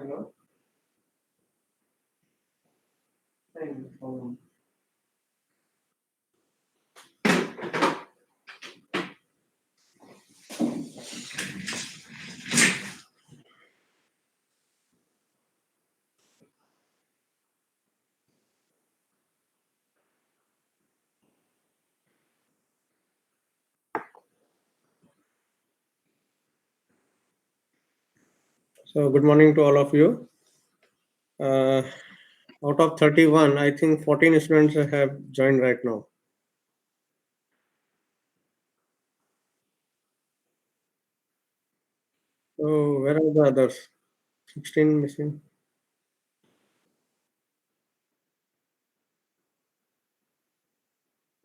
Hello. Thank you. So good morning to all of you. Out of 31, I think 14 students have joined right now. So where are the others? 16 missing.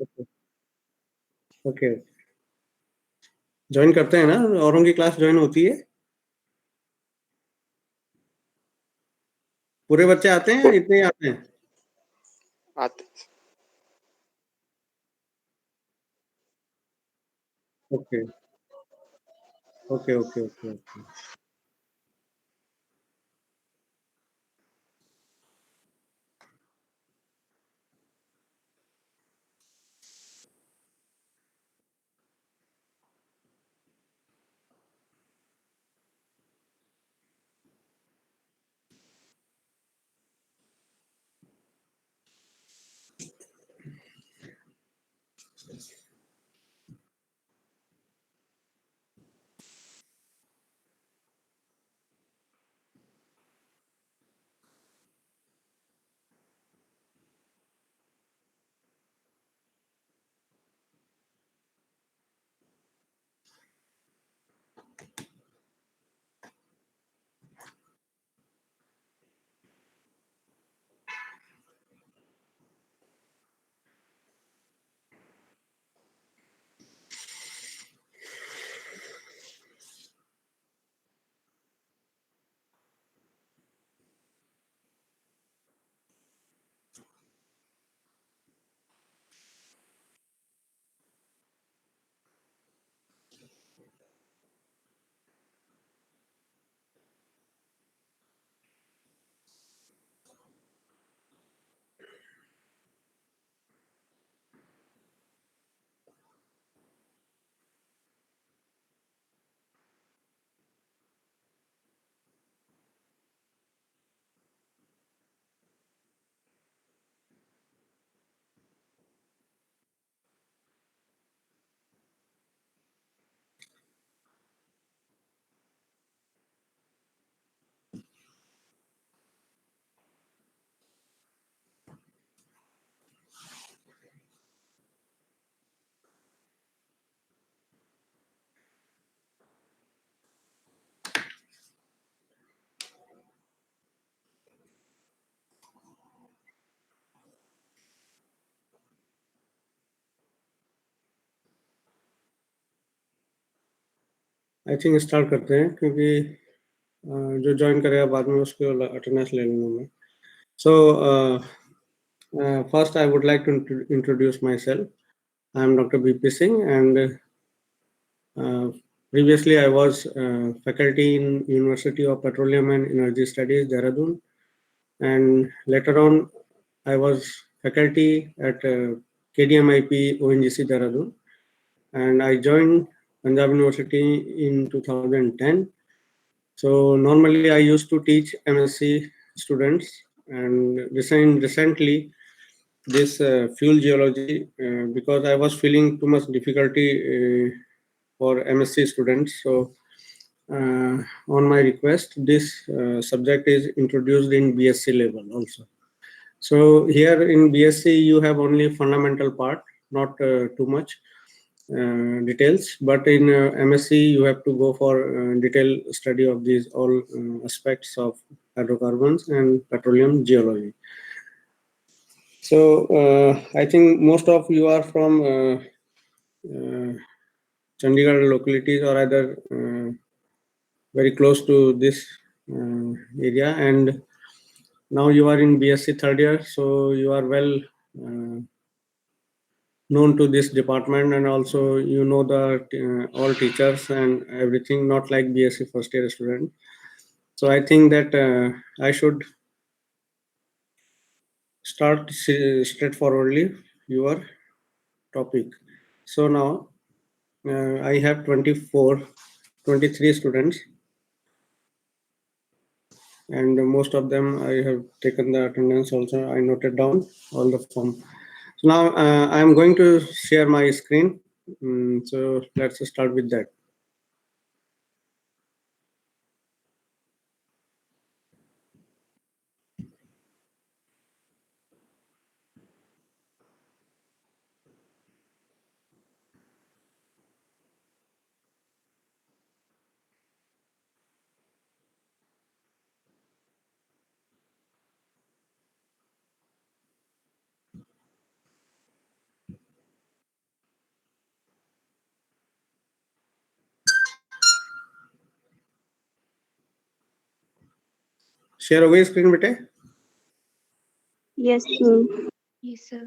Okay. Okay. Join करते हैं ना, औरों की class join होती है? पूरे बच्चे आते हैं या इतने ही आते हैं? आते okay okay okay okay okay. I think start करते हैं क्योंकि जो ज्वाइन करेगा बाद में उसके अटेंडेंस ले लूंगा मैं. So first I would like to introduce myself. I am Dr. BP Singh, and previously I was faculty in University of Petroleum and Energy Studies, Dehradun, and later on I was faculty at KDMIP ONGC Dehradun, and I joined Punjab University in 2010. So normally I used to teach MSc students, and recently this fuel geology, because I was feeling too much difficulty for MSc students. So on my request, this subject is introduced in BSc level also. So here in BSc you have only fundamental part, not too much details, but in MSc you have to go for detailed study of these all aspects of hydrocarbons and petroleum geology. So I think most of you are from Chandigarh localities, or either very close to this area, and now you are in BSc third year, so you are well known to this department, and also you know the all teachers and everything, not like BSc first year student. So I think that I should start straightforwardly your topic. So now I have 23 students, and most of them I have taken the attendance also. I noted down all the form. So now I am going to share my screen. So let's start with that. Share हो गई screen बेटे? Yes, sir. Yes, sir.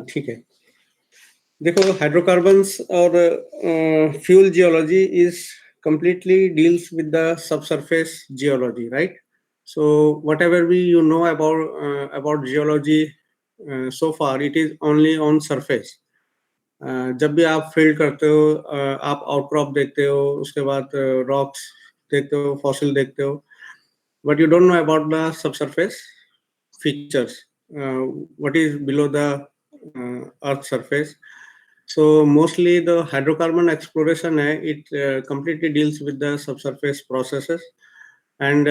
ठीक है. देखो, hydrocarbons और fuel geology is completely deals with the subsurface geology, right? So whatever you know about geology so far, it is only on surface. जब भी आप फील्ड करते हो, आप आउटक्रॉप देखते हो, उसके बाद रॉक्स देखते हो, फॉसिल देखते हो, but you don't know about the subsurface features, what is below the earth surface. So mostly the hydrocarbon exploration, it completely deals with the subsurface processes, and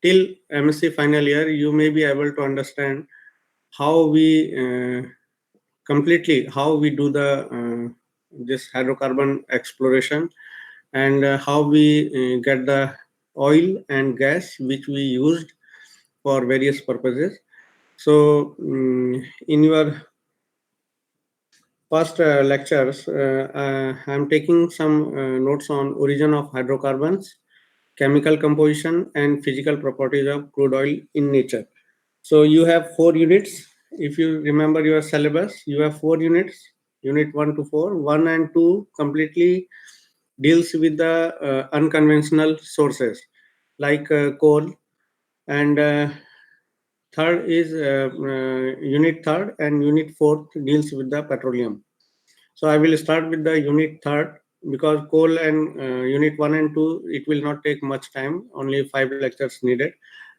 till MSc final year you may be able to understand how we completely how we do the this hydrocarbon exploration, and how we get the oil and gas which we used for various purposes. So in your past lectures, I am taking some notes on origin of hydrocarbons, chemical composition, and physical properties of crude oil in nature. So you have 4 units. If you remember your syllabus, you have 4 units, unit 1 to 4. 1 and 2 completely deals with the unconventional sources like coal, and third is unit 3rd, and unit 4th deals with the petroleum. So I will start with the unit 3rd, because coal and unit 1 and 2, it will not take much time, only 5 lectures needed.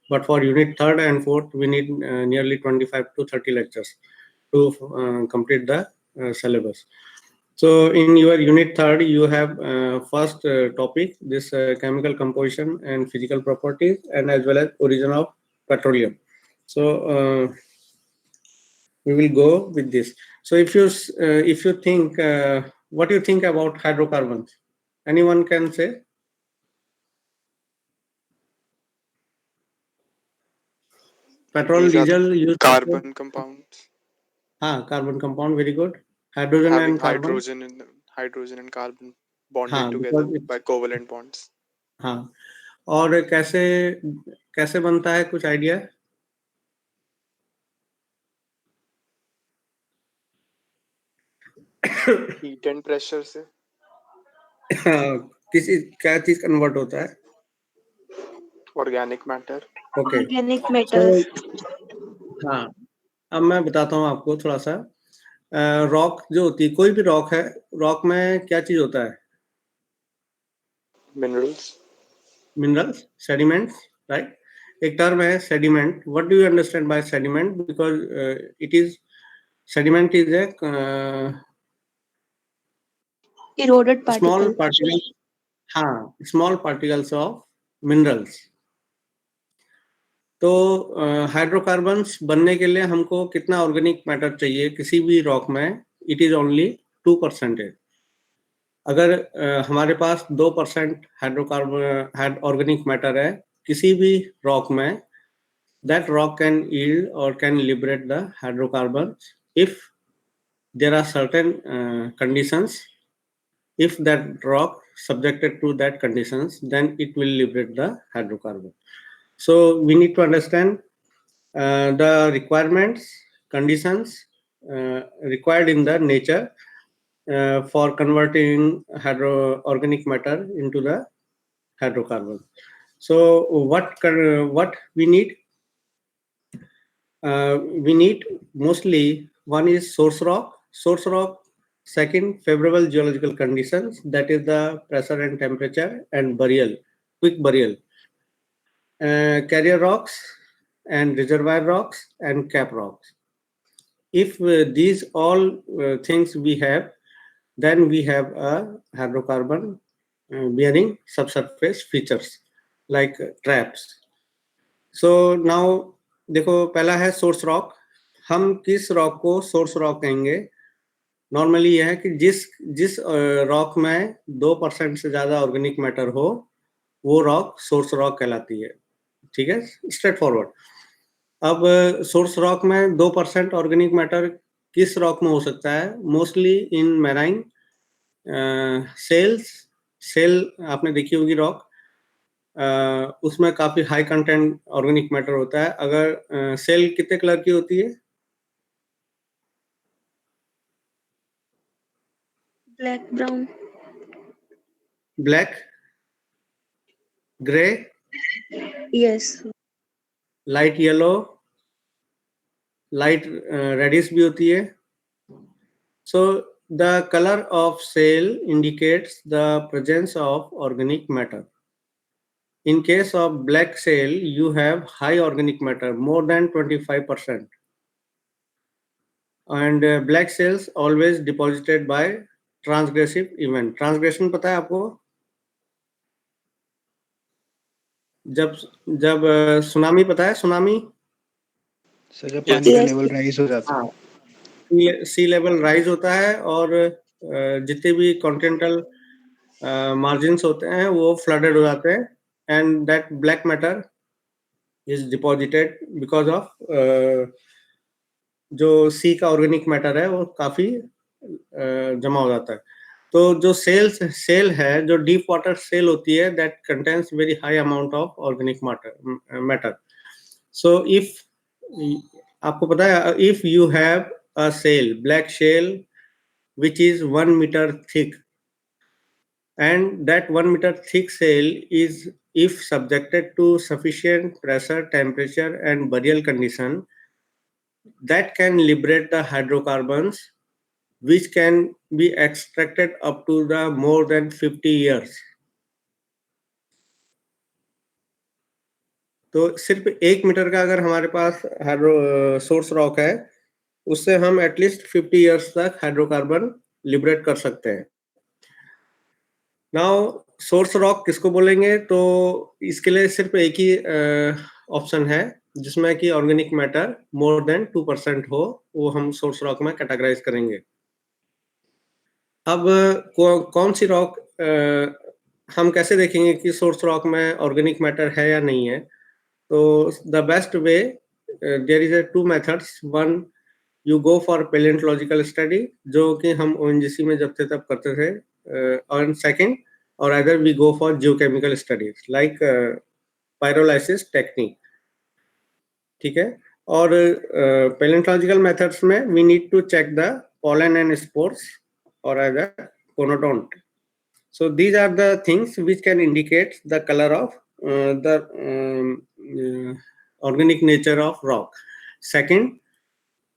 But for unit 3rd and 4th, we need nearly 25 to 30 lectures to complete the syllabus. So in your unit 3rd, you have first topic, this chemical composition and physical properties, and as well as origin of petroleum. So we will go with this. So if you think, what do you think about hydrocarbons? Anyone can say? Petrol, These are the diesel, use carbon compounds carbon compound, very good. Hydrogen having and carbon. hydrogen and carbon bonded because together by covalent bonds. हाँ, और कैसे बनता है, कुछ idea? Heat and pressure से किसी क्या चीज कन्वर्ट होता है? organic matter. Okay. Organic matter. हाँ, अब मैं बताता हूँ आपको थोड़ा सा. रॉक जो होती है, कोई भी रॉक है, रॉक में क्या चीज होता है? Minerals, sediments, right? एक टर्म है sediment. What do you understand by sediment? Because it is sediment is a Eroded small particles. Particle. हाँ, स्मॉल पार्टिकल्स ऑफ मिनरल्स. तो हाइड्रोकार्बन्स बनने के लिए हमको कितना ऑर्गेनिक मैटर चाहिए किसी भी रॉक में? It is only 2%. अगर हमारे पास 2% हाइड्रोकार्बन ऑर्गेनिक मैटर है किसी भी रॉक में, that rock can yield or can liberate the hydrocarbons if there are certain conditions. If that rock subjected to that conditions, then it will liberate the hydrocarbon. So we need to understand the requirements, conditions required in the nature for converting organic matter into the hydrocarbon. So what we need? We need mostly, one is source rock. Second, favorable geological conditions, that is the pressure and temperature, and burial, quick burial. Carrier rocks and reservoir rocks and cap rocks. If these all things we have, then we have a hydrocarbon bearing subsurface features like traps. So now देखो, पहला है source rock. हम किस rock को source rock कहेंगे? Normally यह है कि जिस रॉक में 2% से ज्यादा ऑर्गेनिक मैटर हो, वो रॉक सोर्स रॉक कहलाती है. ठीक है, स्ट्रेट फॉरवर्ड. अब सोर्स रॉक में 2% ऑर्गेनिक मैटर किस रॉक में हो सकता है? मोस्टली इन मैराइन सेल आपने देखी होगी रॉक, उसमें काफी हाई कंटेंट ऑर्गेनिक मैटर होता है. अगर सेल कितने कलर की होती है? Black, brown. Black, grey, Yes. Light yellow, light reddish भी होती है. So the colour of shale indicates the presence of organic matter. In case of black cell, you have high organic matter, more than 25%. And black cells always deposited by transgressive event. Transgression पता है आपको? जब tsunami पता है? Tsunami sir जब पानी का level rise हो जाता है. हाँ, सी लेवल राइज होता है और जितने भी कॉन्टिनेंटल मार्जिन्स होते हैं वो फ्लडेड हो जाते हैं, and that black matter is deposited because of जो सी का ऑर्गेनिक मैटर है वो काफी जमा हो जाता है. तो जो सेल है, जो डीप वाटर सेल होती है, that contains very high amount of organic matter. So if आपको पता है, if you have a shale, black shale which is 1 meter thick, and that 1 meter thick cell is, if subjected to sufficient pressure, temperature and burial condition, that can liberate the hydrocarbons which can be extracted up to the more than 50 years. तो सिर्फ 1 metre का अगर हमारे पास source rock है, उससे हम at least 50 years तक hydrocarbon liberate कर सकते हैं. नाउ सोर्स रॉक किसको बोलेंगे? तो इसके लिए सिर्फ एक ही ऑप्शन है जिसमें कि ऑर्गेनिक मैटर मोर देन 2% हो, वो हम सोर्स रॉक में कैटेगराइज करेंगे. अब कौन सी रॉक हम कैसे देखेंगे कि सोर्स रॉक में ऑर्गेनिक मैटर है या नहीं है? तो the best way, there is 2 methods. One, you go for palaeontological study, जो कि हम ओएनजीसी में जब थे तब करते थे. और second, or either we go for geochemical studies like pyrolysis technique. ठीक है. और paleontological methods में we need to check the pollen and spores or either conodont. So these are the things which can indicate the color of the organic nature of rock. Second,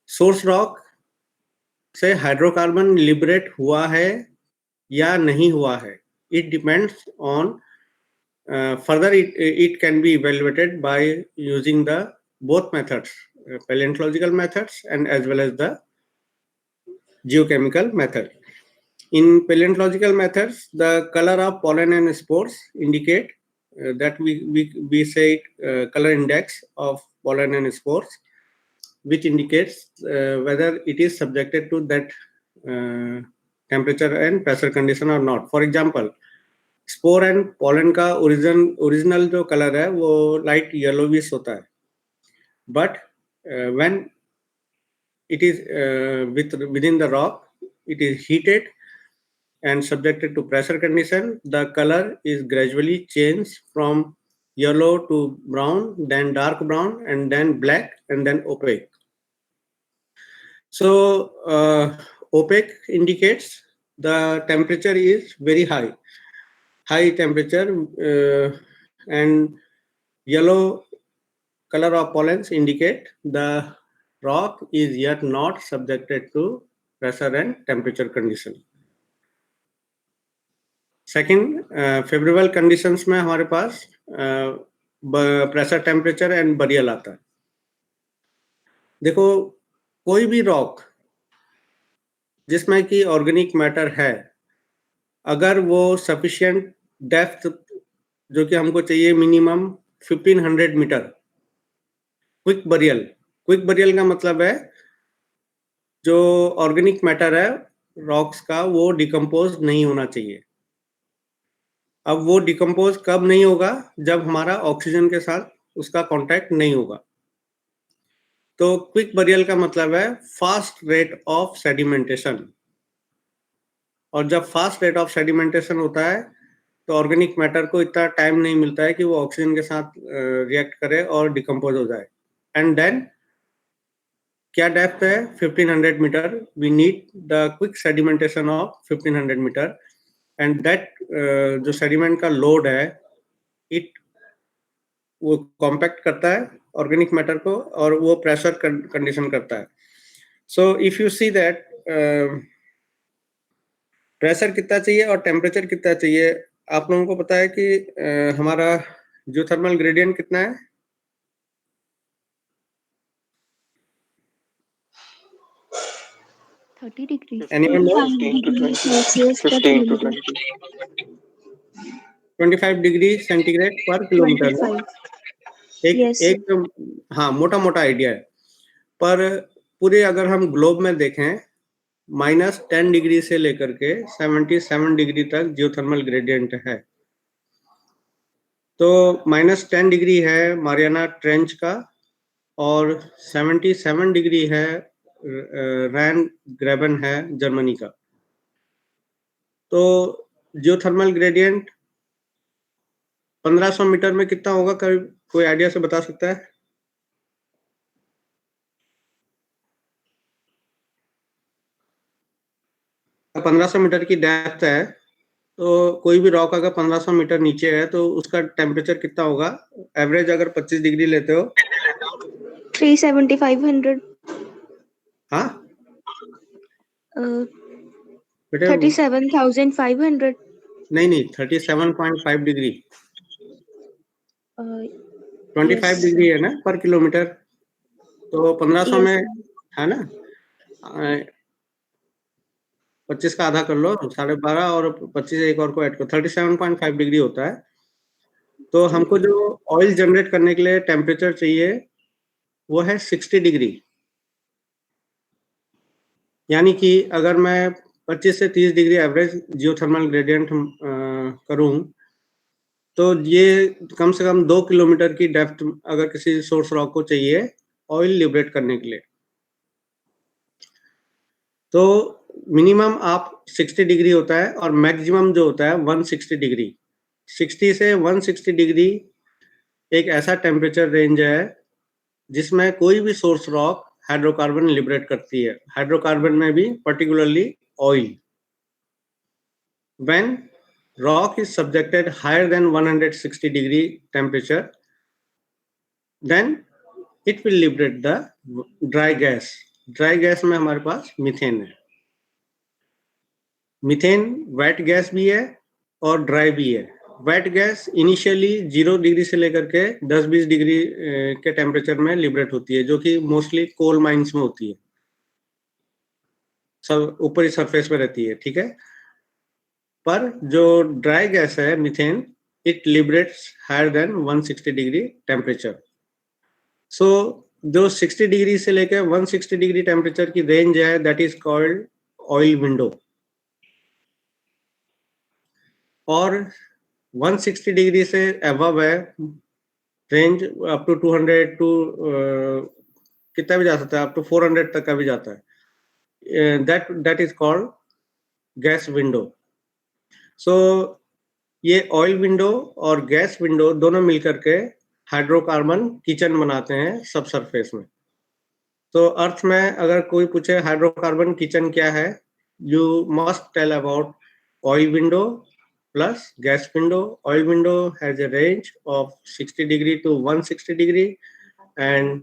source rock से hydrocarbon liberate हुआ है या नहीं हुआ है. It depends on further it can be evaluated by using the both methods, paleontological methods and as well as the geochemical method. In paleontological methods, the color of pollen and spores indicate that we say color index of pollen and spores, which indicates whether it is subjected to that temperature and pressure condition or not. For example, spore and pollen का original जो colour है वो light yellowish होता है, but when it is within the rock, it is heated and subjected to pressure condition, the color is gradually changed from yellow to brown, then dark brown, and then black, and then opaque. So opaque indicates the temperature is very high temperature and yellow color of pollens indicate the rock is yet not subjected to pressure and temperature condition. Second, favourable conditions में हमारे पास pressure, temperature and burial आता है. देखो, कोई भी rock जिसमें कि organic matter है, अगर वो सफिशिएंट डेप्थ जो कि हमको चाहिए मिनिमम 1500 मीटर, क्विक बरियल का मतलब है जो ऑर्गेनिक मैटर है रॉक्स का वो डिकम्पोज नहीं होना चाहिए. अब वो डिकम्पोज कब नहीं होगा? जब हमारा ऑक्सीजन के साथ उसका कांटेक्ट नहीं होगा. तो क्विक बरियल का मतलब है फास्ट रेट ऑफ सेडिमेंटेशन, और जब फास्ट रेट ऑफ सेडिमेंटेशन होता है तो ऑर्गेनिक मैटर को इतना टाइम नहीं मिलता है कि वो ऑक्सीजन के साथ रिएक्ट करे और डिकम्पोज हो जाए. एंड देन क्या डेप्थ है? 1500 metre. We need the quick sedimentation of 1500 metre, and that जो सेडिमेंट का लोड है वो कॉम्पैक्ट करता है ऑर्गेनिक मैटर को और वो प्रेशर कंडीशन करता है. सो if you see that pressure कितना चाहिए और टेम्परेचर कितना चाहिए, आप लोगों को पता है कि हमारा जियोथर्मल ग्रेडियंट कितना है? 30 degrees. Anyone know? 15 to 20. Celsius per 15 to kilometer. 20. 25 degree centigrade पर किलोमीटर. 25. Yes. हाँ, मोटा मोटा आइडिया है. पर पूरे अगर हम ग्लोब में देखें, -10 डिग्री से लेकर के 77 डिग्री तक जियोथर्मल ग्रेडियंट है. तो -10 डिग्री है मारियाना ट्रेंच का और 77 डिग्री है रैन ग्रेबन है जर्मनी का. तो जियोथर्मल ग्रेडियंट 1500 मीटर में कितना होगा? कोई आइडिया से बता सकता है? तो 1500 मीटर की डेप्थ है, तो कोई भी रॉक अगर 1500 मीटर नीचे है तो उसका टेम्परेचर कितना होगा? एवरेज अगर 25 डिग्री लेते हो 37500. हाँ बेटे, 37,500. नहीं 37.5 डिग्री. 25 Yes. डिग्री है ना पर किलोमीटर. तो 1500 Yes. में है ना, 25 का आधा कर लो, 12.5 और 25 एक और को ऐड करो, 37.5 डिग्री होता है. तो हमको जो ऑयल जनरेट करने के लिए टेम्परेचर चाहिए वो है 60 डिग्री. यानी कि अगर मैं 25 से 30 डिग्री एवरेज जियोथर्मल ग्रेडियंट करूं तो ये कम से कम 2 किलोमीटर की डेप्थ अगर किसी सोर्स रॉक को चाहिए ऑयल लिबरेट करने के लिए. तो मिनिमम आप 60 डिग्री होता है और मैक्सिमम जो होता है 160 डिग्री. 60 से 160 डिग्री एक ऐसा टेम्परेचर रेंज है जिसमें कोई भी सोर्स रॉक हाइड्रोकार्बन लिबरेट करती है. हाइड्रोकार्बन में भी particularly oil. When rock is subjected higher than 160 degree temperature, then it will liberate the dry gas. Dry gas में हमारे पास मीथेन है. मीथेन वेट गैस भी है और ड्राई भी है. वेट गैस इनिशियली 0 डिग्री से लेकर के 10-20 डिग्री के टेम्परेचर में लिबरेट होती है, जो कि मोस्टली कोल माइंस में होती है, सब ऊपरी सरफेस में रहती है. ठीक है. पर जो ड्राई गैस है methane, it liberates higher than 160 degree temperature. So जो 60 डिग्री से लेकर 160 डिग्री टेम्परेचर की रेंज है that is called oil window. और 160 डिग्री से अबव है रेंज अप टू 200 टू कितना भी जा सकता है, अप टू 400 तक का भी जाता है. That is called gas window. So ये ऑयल विंडो और गैस विंडो दोनों मिलकर के हाइड्रोकार्बन किचन बनाते हैं सब सरफेस में. तो अर्थ में अगर कोई पूछे हाइड्रोकार्बन किचन क्या है, you must tell about oil window plus gas window. Oil window has a range of 60 degree to 160 degree, and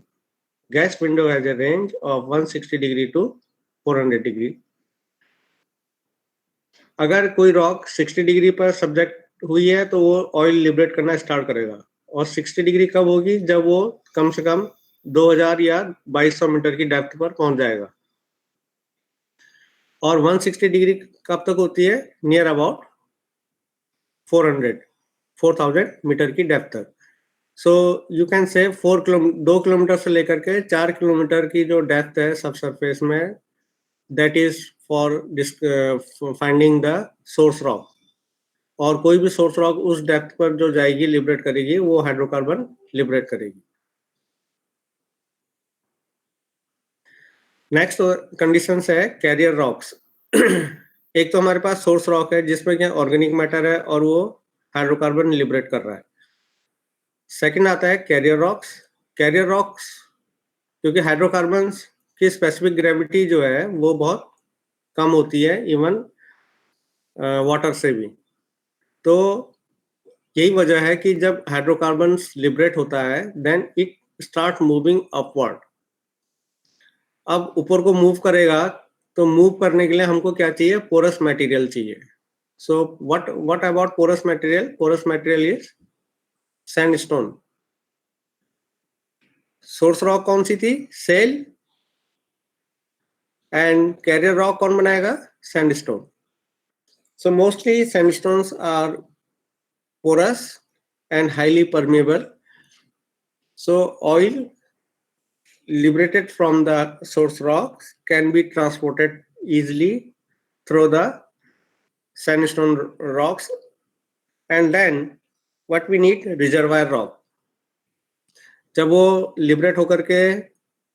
gas window has a range of 160 degree to 400 degree. अगर कोई रॉक 60 डिग्री पर subject हुई है तो वो oil liberate करना start करेगा, और 60 डिग्री कब होगी? जब वो कम से कम 2000 या 2200 मीटर की डेप्थ पर पहुंच जाएगा। और 160 डिग्री कब तक होती है? नियर अबाउट 4000 मीटर की डेप्थ तक। So you can say 2 kilometre से लेकर के 4 किलोमीटर की जो डेप्थ है सब सरफेस में, that is for finding the source rock. और कोई भी सोर्स रॉक उस डेप्थ पर जो जाएगी लिबरेट करेगी, वो हाइड्रोकार्बन लिबरेट करेगी। नेक्स्ट कंडीशन है कैरियर रॉक्स। एक तो हमारे पास सोर्स रॉक है जिसमें क्या ऑर्गेनिक मैटर है और वो हाइड्रोकार्बन लिबरेट कर रहा है। सेकंड आता है कैरियर रॉक्स। कैरियर रॉक्स क्योंकि हाइड्रोकार्बन्स की स्पेसिफिक ग्रेविटी जो है वो बहुत कम होती है, इवन वाटर से भी। तो यही वजह है कि जब हाइड्रोकार्बन्स लिबरेट होता है then it start moving upward. अब ऊपर को मूव करेगा तो मूव करने के लिए हमको क्या चाहिए? पोरस मटेरियल चाहिए। So what about porous material? Porous material is sandstone. Source rock कौन सी थी? सेल। एंड कैरियर रॉक कौन बनाएगा? Sandstone. So mostly sandstones are porous and highly permeable. So oil liberated from the source rocks can be transported easily through the sandstone rocks. And then what we need? reservoir rock. जब वो liberate होकर के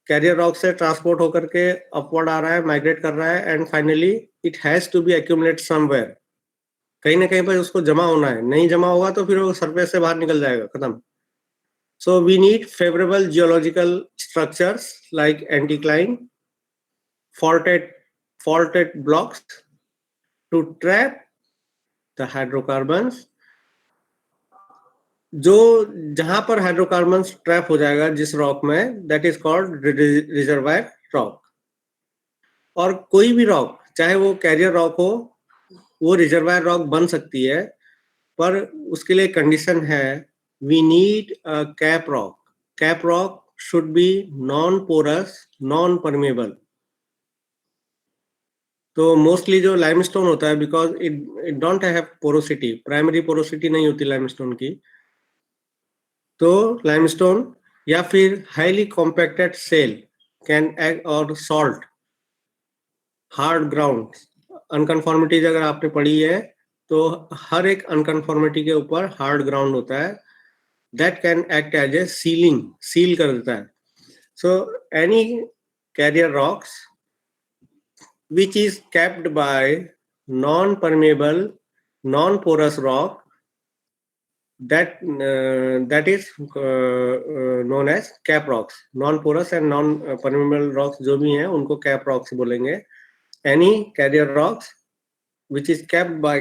career rock से transport होकर के upward आ रहा है, migrate कर रहा है, and finally it has to be accumulate somewhere. कहीं ना कहीं पर उसको जमा होना है, नहीं जमा होगा तो फिर वो सरफेस से बाहर निकल जाएगा, खत्म। So we need favourable geological structures like anticline, faulted blocks to trap the hydrocarbons। जो जहां पर हाइड्रोकार्बन्स ट्रैप हो जाएगा जिस रॉक में, that is called reservoir rock. और कोई भी रॉक, चाहे वो कैरियर रॉक हो, वो रिजर्वायर रॉक बन सकती है, पर उसके लिए कंडीशन है, we need a cap rock. Cap rock should be non porous, non permeable. तो मोस्टली जो लाइमस्टोन होता है, because it don't have porosity, primary porosity नहीं होती लाइमस्टोन की, तो लाइमस्टोन या फिर highly compacted shale can act, और सॉल्ट, हार्ड ग्राउंड। अनकन्फॉर्मिटीज अगर आपने पढ़ी है तो हर एक अनकन्फॉर्मिटी के ऊपर हार्ड ग्राउंड होता है, that can act as a sealing, seal कर देता है। So any carrier rocks which is capped by non-permeable, non-porous rock, that is known as cap rocks। non-porous and non-permeable rocks जो भी हैं उनको cap rocks बोलेंगे। Any carrier rocks which is capped by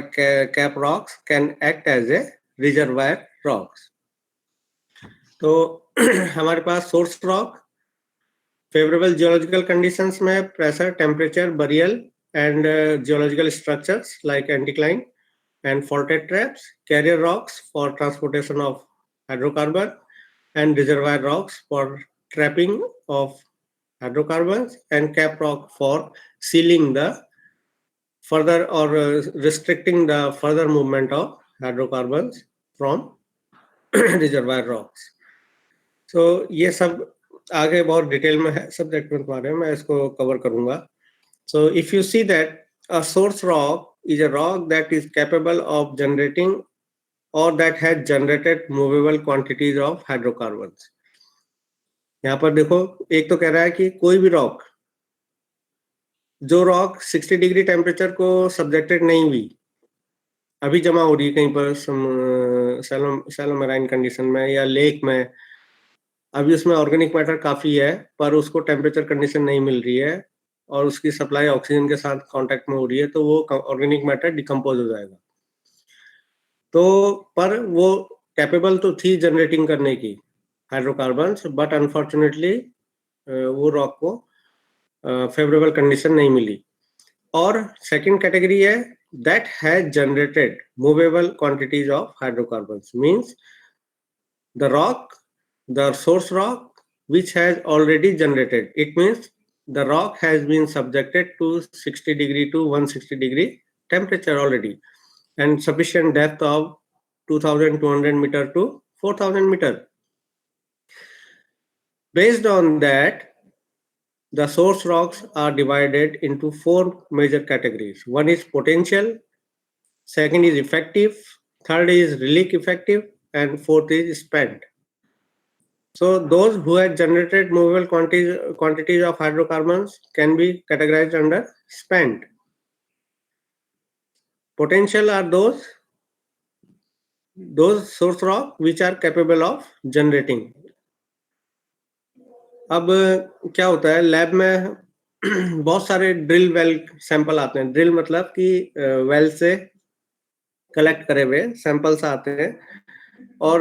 cap rocks can act as a reservoir rocks। तो हमारे पास source rock, favourable geological conditions में pressure, temperature, burial and geological structures like anticline and faulted traps, carrier rocks for transportation of hydrocarbon, and reservoir rocks for trapping of hydrocarbons, and cap rock for sealing the further or restricting the further movement of hydrocarbons from reservoir rocks। so ये सब आगे बहुत detail में है subject में तुम्हारे, मैं इसको कवर करूंगा। So if you see that a source rock is a rock that is capable of generating और that has generated movable quantities of hydrocarbons. यहाँ पर देखो, एक तो कह रहा है कि कोई भी रॉक, जो रॉक 60 डिग्री टेम्परेचर को सब्जेक्टेड नहीं हुई, अभी जमा हो रही है कहीं पर सैलो मैराइन कंडीशन में या लेक में, अभी उसमें ऑर्गेनिक मैटर काफी है पर उसको टेम्परेचर कंडीशन नहीं मिल रही है और उसकी सप्लाई ऑक्सीजन के साथ कांटेक्ट में हो रही है, तो वो ऑर्गेनिक मैटर डिकम्पोज हो जाएगा। तो पर वो कैपेबल तो थी जनरेटिंग करने की हाइड्रोकार्बन्स, बट अनफॉर्चुनेटली वो रॉक को फेवरेबल कंडीशन नहीं मिली। और सेकंड कैटेगरी है that has generated movable quantities of hydrocarbons, means the rock, the source rock which has already generated. It means the rock has been subjected to 60 degree to 160 degree temperature already and sufficient depth of 2200 meter to 4000 meter. Based on that, the source rocks are divided into four major categories. One is potential, second is effective, third is relic effective, and fourth is spent. So those who have generated movable quantities of hydrocarbons can be categorized under spent. Potential are those source rock which are capable of generating. अब क्या होता है, lab में बहुत सारे drill well sample आते हैं। Drill मतलब कि वेल से कलेक्ट करे हुए सैंपल्स आते हैं, और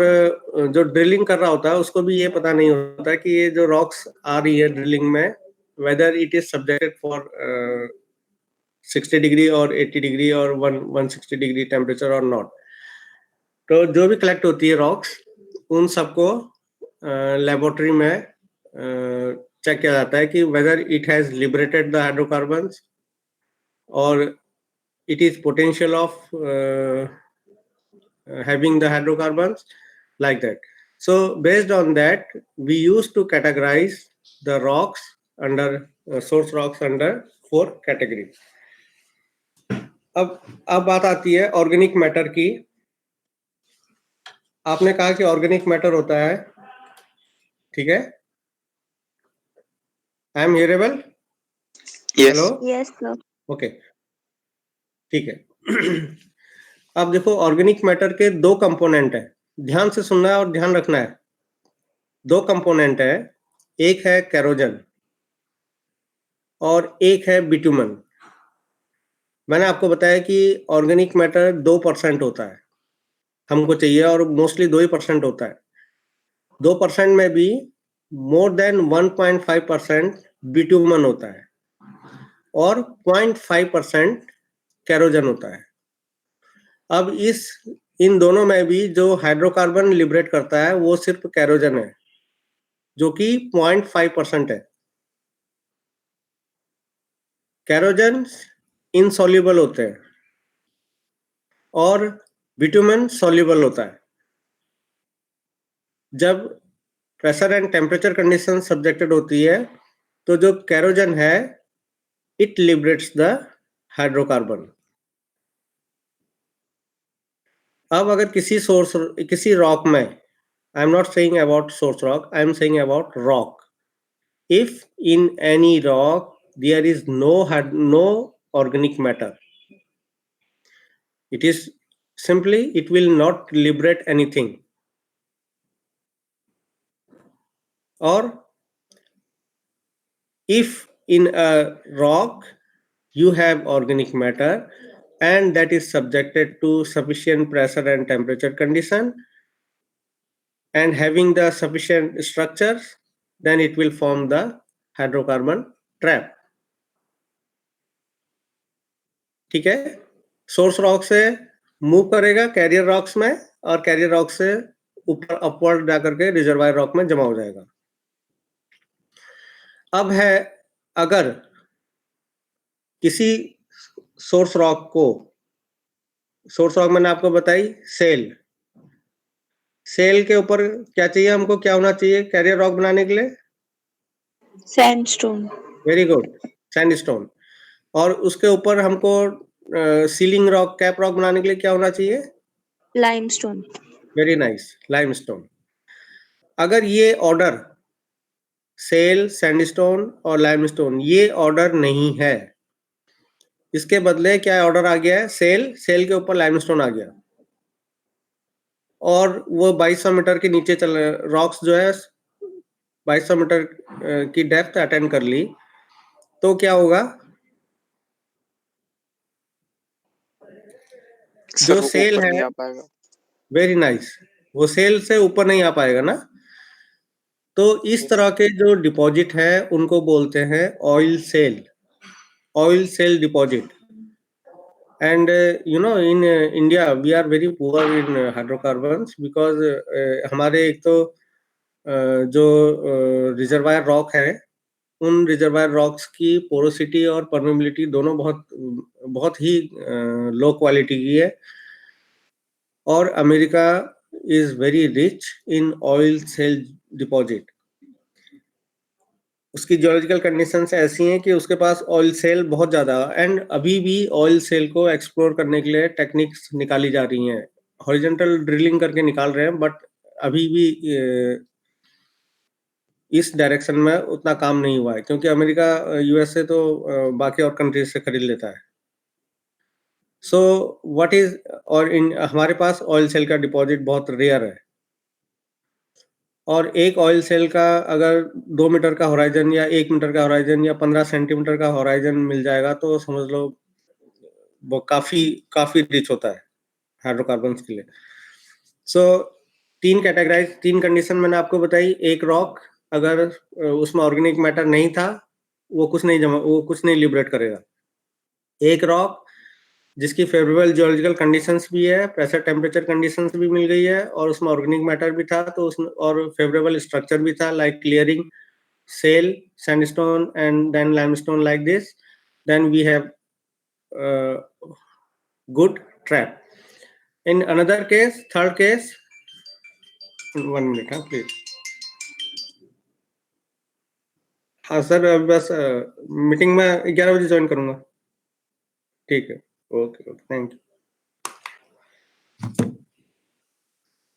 जो ड्रिलिंग कर रहा होता है उसको भी ये पता नहीं होता कि ये जो रॉक्स आ रही है ड्रिलिंग में, whether it is subjected for 60 degree और 80 डिग्री और 160 डिग्री टेम्परेचर और नॉट। तो जो भी कलेक्ट होती है रॉक्स, उन सबको लेबोरेटरी में चेक किया जाता है कि whether it has liberated the hydrocarbons और it is potential of having the hydrocarbons, like that. So based on that, we used to categorize the rocks under source rocks under four categories. अब बात आती है organic matter की। आपने कहा कि organic matter होता है, ठीक है? I am hearable? Yes. Hello? Yes, sir. Okay, ठीक है। अब देखो, ऑर्गेनिक मैटर के दो कंपोनेंट है, ध्यान से सुनना है और ध्यान रखना है। दो कंपोनेंट है, एक है केरोजन और एक है बिटुमन। मैंने आपको बताया कि ऑर्गेनिक मैटर 2% होता है हमको चाहिए, और मोस्टली 2% होता है। 2% में भी मोर देन 1.5% बिटुमन होता है और 0.5% केरोजन होता है। अब इन दोनों में भी जो हाइड्रोकार्बन लिबरेट करता है वो सिर्फ केरोजन है, जो कि 0.5% है। केरोजन इनसॉल्युबल होते हैं और बिटुमन सॉल्युबल होता है। जब pressure and temperature condition subjected होती है तो जो केरोजन है इट लिबरेट्स द हाइड्रोकार्बन। अब अगर किसी रॉक में, I am not saying about source rock, I am saying about rock, if in any rock there is no organic matter, it will not liberate anything. Or if in a rock you have organic matter and that is subjected to sufficient pressure and temperature condition and having the sufficient structures, then it will form the hydrocarbon trap. ठीक है? Source rock से move करेगा career rocks में, और career rock से ऊपर upward जाकर के रिजर्वायर रॉक में जमा हो जाएगा। अब है, अगर किसी सोर्स रॉक मैंने आपको बताई सेल के ऊपर क्या चाहिए हमको, क्या होना चाहिए कैरियर रॉक बनाने के लिए? Sandstone. Very good, sandstone. और उसके ऊपर हमको सीलिंग रॉक, कैप रॉक बनाने के लिए क्या होना चाहिए? Limestone. Very nice, limestone. अगर ये ऑर्डर सेल, सैंडस्टोन और लाइमस्टोन ये ऑर्डर नहीं है, इसके बदले क्या ऑर्डर आ गया है? सेल के ऊपर लाइमस्टोन आ गया, और वो 2200 मीटर के नीचे चल रहे रॉक्स जो है 2200 मीटर की डेप्थ अटेंड कर ली, तो क्या होगा? सर, जो वो सेल ऊपर है, नहीं आ पाएगा। Very nice. वो सेल से ऊपर नहीं आ पाएगा ना। तो इस तरह के जो डिपॉजिट है उनको बोलते हैं oil shale deposit. And in India, we are very poor in hydrocarbons because हमारे एक तो जो रिजर्वायर रॉक है, उन रिजर्वायर रॉक्स की पोरोसिटी और परमेबिलिटी दोनों बहुत ही लो क्वालिटी की है। और America is very rich in oil shale deposit. उसकी जियोलॉजिकल कंडीशंस ऐसी हैं कि उसके पास ऑयल सेल बहुत ज्यादा, एंड अभी भी ऑयल सेल को एक्सप्लोर करने के लिए टेक्निक्स निकाली जा रही हैं। हॉरिजॉन्टल ड्रिलिंग करके निकाल रहे हैं, बट अभी भी इस डायरेक्शन में उतना काम नहीं हुआ है, क्योंकि अमेरिका यूएस से तो बाकी और कंट्रीज से खरीद लेता है। सो व्हाट इज, और हमारे पास ऑयल सेल का डिपॉजिट बहुत रेयर है। और एक ऑयल सेल का अगर 2 मीटर का होराइजन या 1 मीटर का होराइजन या 15 सेंटीमीटर का होराइजन मिल जाएगा तो समझ लो वो काफी रिच होता है हाइड्रोकार्बन्स के लिए। सो 3 कंडीशन मैंने आपको बताई। एक रॉक, अगर उसमें ऑर्गेनिक मैटर नहीं था, वो कुछ नहीं लिबरेट करेगा। एक रॉक जिसकी फेवरेबल जियोलॉजिकल कंडीशंस भी है, प्रेशर टेम्परेचर कंडीशंस भी मिल गई है, और उसमें ऑर्गेनिक मैटर भी था, तो उसमें और फेवरेबल स्ट्रक्चर भी था, like clearing, shale, sandstone and then limestone, like this, then we have good trap. In another case, third case, 1 minute please. हाँ सर, अभी बस मीटिंग में 11 बजे ज्वाइन करूंगा। ठीक है, ओके, थैंक यू।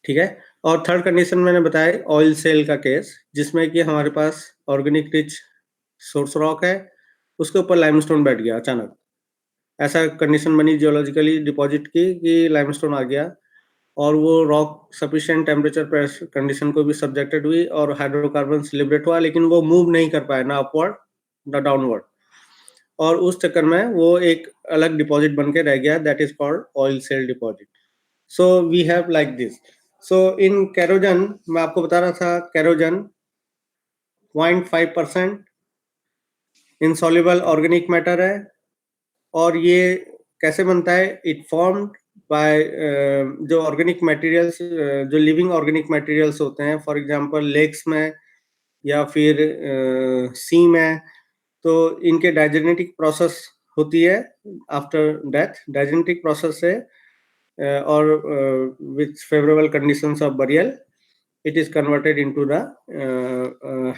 ठीक है। और थर्ड कंडीशन मैंने बताया ऑयल सेल का केस, जिसमें कि हमारे पास ऑर्गेनिक रिच सोर्स रॉक है, उसके ऊपर लाइमस्टोन बैठ गया अचानक। ऐसा कंडीशन बनी जियोलॉजिकली डिपॉजिट की कि लाइमस्टोन आ गया, और वो rock sufficient temperature pressure condition को भी सब्जेक्टेड हुई, और हाइड्रोकार्बन लिबरेट हुआ, लेकिन वो मूव नहीं कर पाया, ना अपवर्ड ना डाउनवर्ड। और उस चक्कर में वो एक अलग डिपॉजिट बन के रह गया, that is called oil shale deposit. So we have like this. So in kerogen, मैं आपको बता रहा था, कैरोजन 0.5% इनसॉल्युबल ऑर्गेनिक मैटर है। और ये कैसे बनता है? इट फॉर्म्ड बाय जो ऑर्गेनिक मटेरियल्स, जो लिविंग ऑर्गेनिक मटेरियल्स होते हैं, फॉर एग्जांपल लेक्स में या फिर सी में, तो इनके डायजेनेटिक प्रोसेस होती है आफ्टर डेथ। डायजेनेटिक प्रोसेस से or with favorable conditions of burial, it is converted into the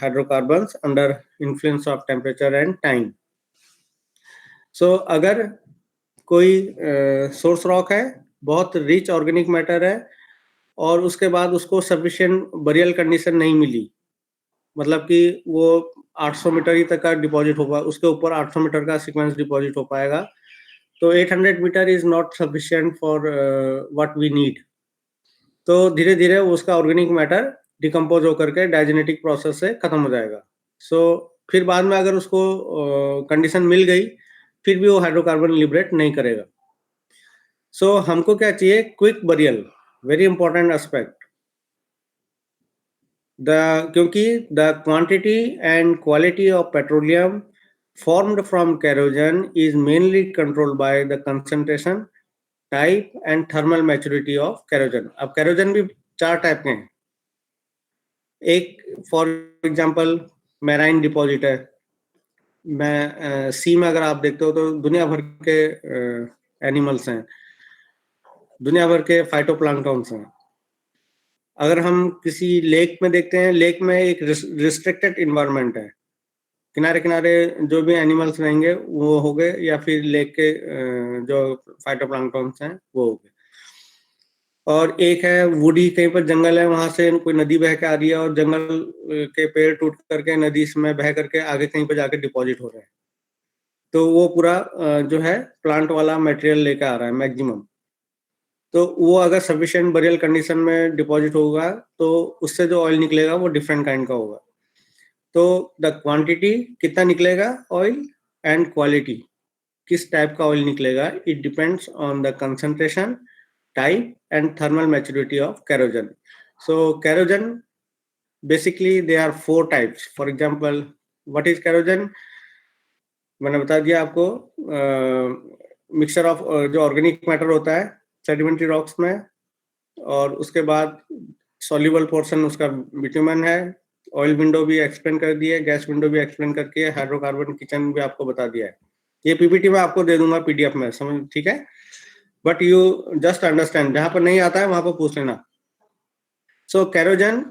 hydrocarbons under influence of temperature and time. So अगर कोई सोर्स रॉक है, बहुत रिच ऑर्गेनिक मैटर है, और उसके बाद उसको सफिशिएंट बरियल कंडीशन नहीं मिली, मतलब कि वो 800 मीटर ही तक का डिपॉजिट होगा, उसके ऊपर 800 मीटर का सीक्वेंस डिपॉजिट हो पाएगा, तो 800 metre is not sufficient for what we need. तो धीरे धीरे उसका ऑर्गेनिक मैटर डिकम्पोज होकर के डायजेनेटिक प्रोसेस से खत्म हो जाएगा। सो फिर बाद में अगर उसको कंडीशन मिल गई, फिर भी वो हाइड्रोकार्बन लिबरेट नहीं करेगा। सो हमको क्या चाहिए? Quick burial, very important aspect. क्योंकि the quantity and quality of petroleum formed from kerogen is mainly controlled by the concentration, type and thermal maturity of kerogen. अब kerogen भी 4 टाइप के हैं। एक फॉर एग्जांपल मैराइन डिपॉजिट है। सी में अगर आप देखते हो तो दुनिया भर के एनिमल्स हैं, दुनिया भर के फाइटोप्लैंक्टन्स हैं। अगर हम किसी लेक में देखते हैं, लेक में एक रिस्ट्रिक्टेड इन्वायरमेंट है, किनारे किनारे जो भी एनिमल्स रहेंगे वो हो गए, या फिर लेक के जो फाइटोप्लैंक्टन्स हैं वो हो गए। और एक है वुडी, कहीं पर जंगल है, वहां से कोई नदी बह के आ रही है, और जंगल के पेड़ टूट करके नदी में बह करके आगे कहीं पर जाके डिपॉजिट हो रहा है, तो वो पूरा जो है प्लांट वाला मटेरियल लेकर आ रहा है मैक्सिमम। तो वो अगर सफिशिएंट बरियल कंडीशन में डिपॉजिट होगा तो उससे जो ऑयल निकलेगा वो डिफरेंट काइंड का होगा। तो द क्वांटिटी कितना निकलेगा ऑयल, एंड क्वालिटी किस टाइप का ऑयल निकलेगा, it depends on the concentration, type and thermal maturity of kerogen. So kerogen, basically there are 4 types. For example, what is kerogen? मैंने बता दिया आपको, मिक्सचर ऑफ जो ऑर्गेनिक मैटर होता है सेडिमेंट्री रॉक्स में, और उसके बाद सॉल्युबल पोर्शन उसका बिटुमेन है। ऑयल विंडो भी एक्सप्लेन कर दी है, गैस विंडो भी एक्सप्लेन करके, हाइड्रोकार्बन किचन भी आपको बता दिया है। ये पीपीटी में आपको दे दूंगा पीडीएफ में, समझ, ठीक है? बट यू जस्ट अंडरस्टैंड, जहां पर नहीं आता है वहां पर पूछ लेना। सो कैरोजन,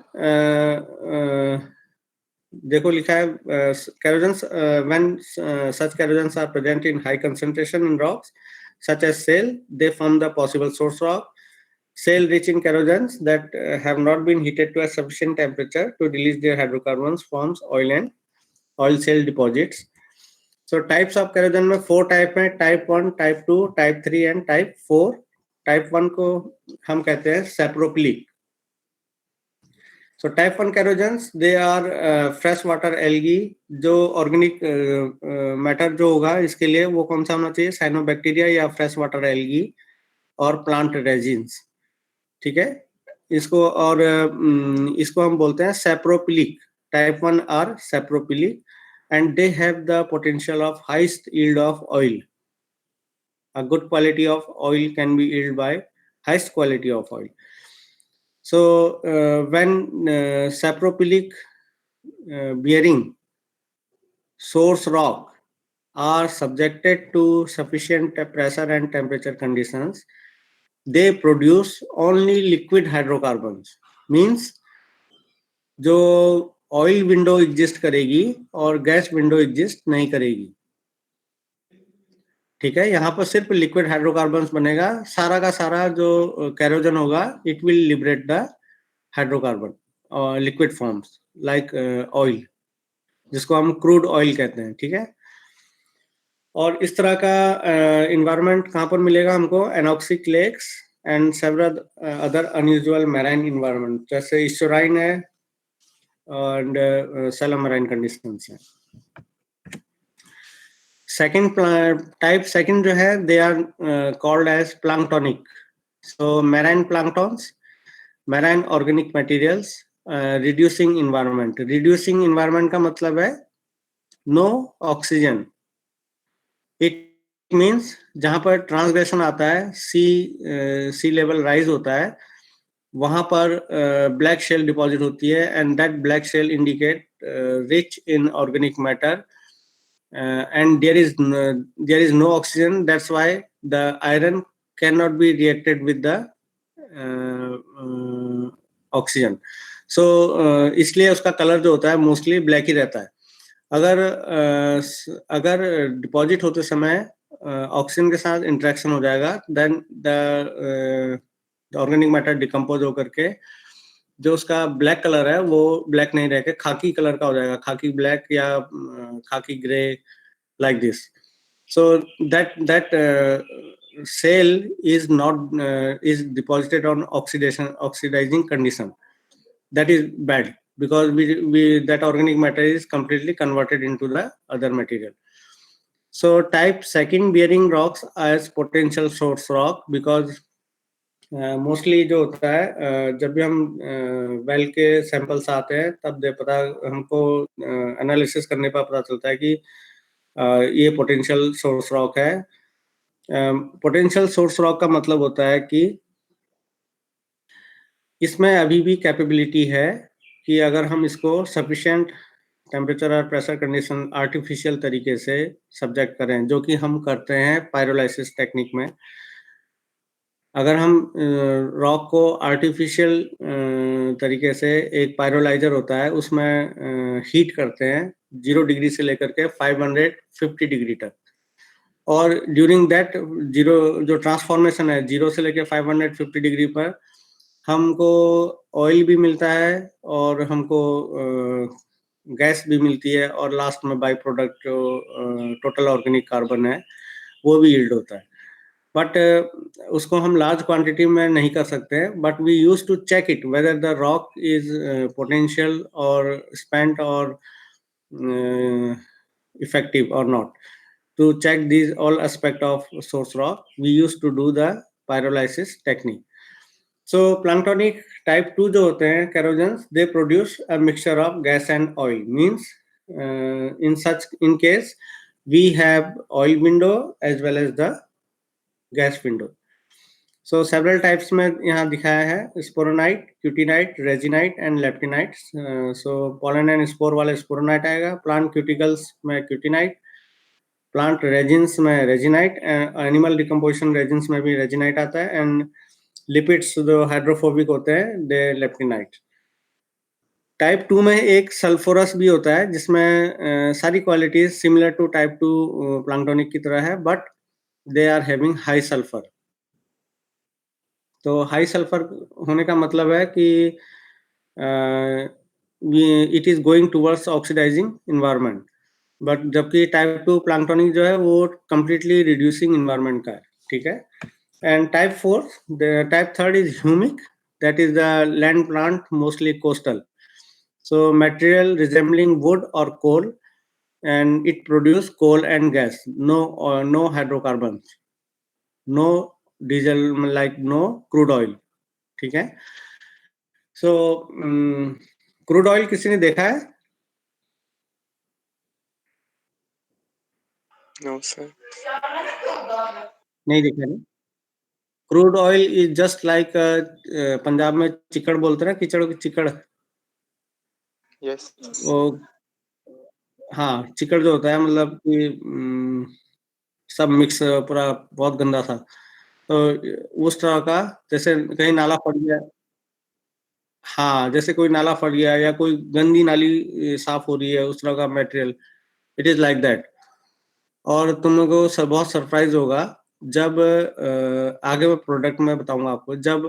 देखो लिखा है kerogens, when such kerogens are present in high concentration in rocks such as shale, they form the possible source rock. Shale rich in kerogens that have not been heated to a sufficient temperature to release their hydrocarbons forms oil and oil shale deposits. So types of kerogen में 4 type हैं, type 1, type 2, type 3 and type 4। Type 1 को हम कहते हैं सैप्रोपिलिक। So type 1 kerogens, they are fresh water algae, जो organic matter जो होगा इसके लिए वो कौन सा होना चाहिए, साइनोबैक्टीरिया या फ्रेश वाटर एल्गी और प्लांट रेजिन्स, ठीक है? इसको और इसको हम बोलते हैं sapropelic. Type 1 are sapropelic and they have the potential of highest yield of oil. A good quality of oil can be yielded by highest quality of oil. So when saprophylic bearing source rock are subjected to sufficient pressure and temperature conditions, they produce only liquid hydrocarbons. Means जो oil window exist करेगी और gas window exist नहीं करेगी, ठीक है? यहाँ पर सिर्फ लिक्विड हाइड्रोकार्बन्स बनेगा। सारा का सारा जो कैरोजन होगा it will liberate the hydrocarbon और लिक्विड फॉर्म्स लाइक ऑयल, जिसको हम क्रूड ऑयल कहते हैं, ठीक है? और इस तरह का इन्वायरमेंट कहाँ पर मिलेगा हमको? Anoxic lakes and several other unusual marine environment, जैसे ईस्टुराइन है and shallow marine conditions है। Second type, second जो है, they are called as planktonic. So marine planktons, marine organic materials, reducing environment. Reducing environment का मतलब है no oxygen. It means जहां पर ट्रांसग्रेशन आता है, सी लेवल राइज होता है, वहां पर ब्लैक शेल डिपॉजिट होती है, and that black shale indicate rich in organic matter, and there is no oxygen, that's why the iron can not be reacted with the oxygen. So इसलिए उसका colour जो होता है मोस्टली ब्लैक ही रहता है। अगर डिपॉजिट होते समय ऑक्सीजन के साथ इंटरेक्शन हो जाएगा, then the organic matter decompose होकर के जो उसका ब्लैक कलर है वो ब्लैक नहीं रहकर खाकी कलर का हो जाएगा, खाकी ब्लैक या khaki grey, like this. So that shale is not is deposited on oxidising condition, that is bad because that organic matter is completely converted into the other material. So type second bearing rocks as potential source rock, because mostly जो होता है जब भी हम well के samples आते हैं तब पता हमको एनालिसिस करने पर पता चलता है कि ये पोटेंशियल सोर्स रॉक है। पोटेंशियल सोर्स रॉक का मतलब होता है कि इसमें अभी भी कैपेबिलिटी है कि अगर हम इसको सफिशिएंट टेम्परेचर और प्रेशर कंडीशन आर्टिफिशियल तरीके से सब्जेक्ट करें, जो कि हम करते हैं पायरोलाइसिस टेक्निक में। अगर हम रॉक को आर्टिफिशियल तरीके से, एक पायरोलाइजर होता है उसमें हीट करते हैं 0 डिग्री से लेकर के 550 डिग्री तक, और ड्यूरिंग दैट जो ट्रांसफॉर्मेशन है 0 से लेकर 550 डिग्री पर हमको ऑयल भी मिलता है और हमको गैस भी मिलती है, और लास्ट में बाई प्रोडक्ट जो टोटल ऑर्गेनिक कार्बन है वो भी यील्ड होता है। बट उसको हम लार्ज क्वांटिटी में नहीं कर सकते हैं, but we use to check it whether the rock is potential और स्पेंट और effective or not. To check these all aspect of source rock, we used to do the pyrolysis technique. So planktonic type 2 जो होते हैं kerogens, they produce a mixture of gas and oil. Means in case we have oil window as well as the gas window. So several types में यहाँ दिखाया है, sporonite, cutinite, resinite and leptinite. So pollen and spore वाले sporonite आएगा, plant cuticles में cutinite, plant resins में resinite, animal decomposition resins में भी resinite आता है, and lipids जो hydrophobic होते हैं they leptinite. टाइप 2 में एक सल्फोरस भी होता है जिसमें सारी qualities similar to type 2 planktonic की तरह है, but they are having high sulphur. तो हाई सल्फर होने का मतलब है कि it is going towards oxidising environment, but जबकि टाइप 2 प्लांक्टोनिक जो है वो कंप्लीटली रिड्यूसिंग इन्वायरमेंट का है. ठीक है. And type 4, type 3 is humic, that is the land plant mostly coastal. So material resembling wood or coal, and it produce coal and gas. No hydrocarbons, no diesel, like no crude oil. ठीक है. So crude oil किसी ने देखा है? No, sir. नहीं देखा नहीं. Crude oil is just like Punjab में चिकड़ बोलते हैं ना, चिकड़. Yes. वो हाँ, चिकड़ जो होता है मतलब कि सब मिक्स पूरा बहुत गंदा था, तो उस तरह का, जैसे कहीं नाला फट गया, हाँ जैसे कोई नाला फट गया या कोई गंदी नाली साफ हो रही है, उस तरह का material, it is like that. और तुम लोगों को बहुत सरप्राइज होगा जब आगे मैं प्रोडक्ट में बताऊंगा आपको, जब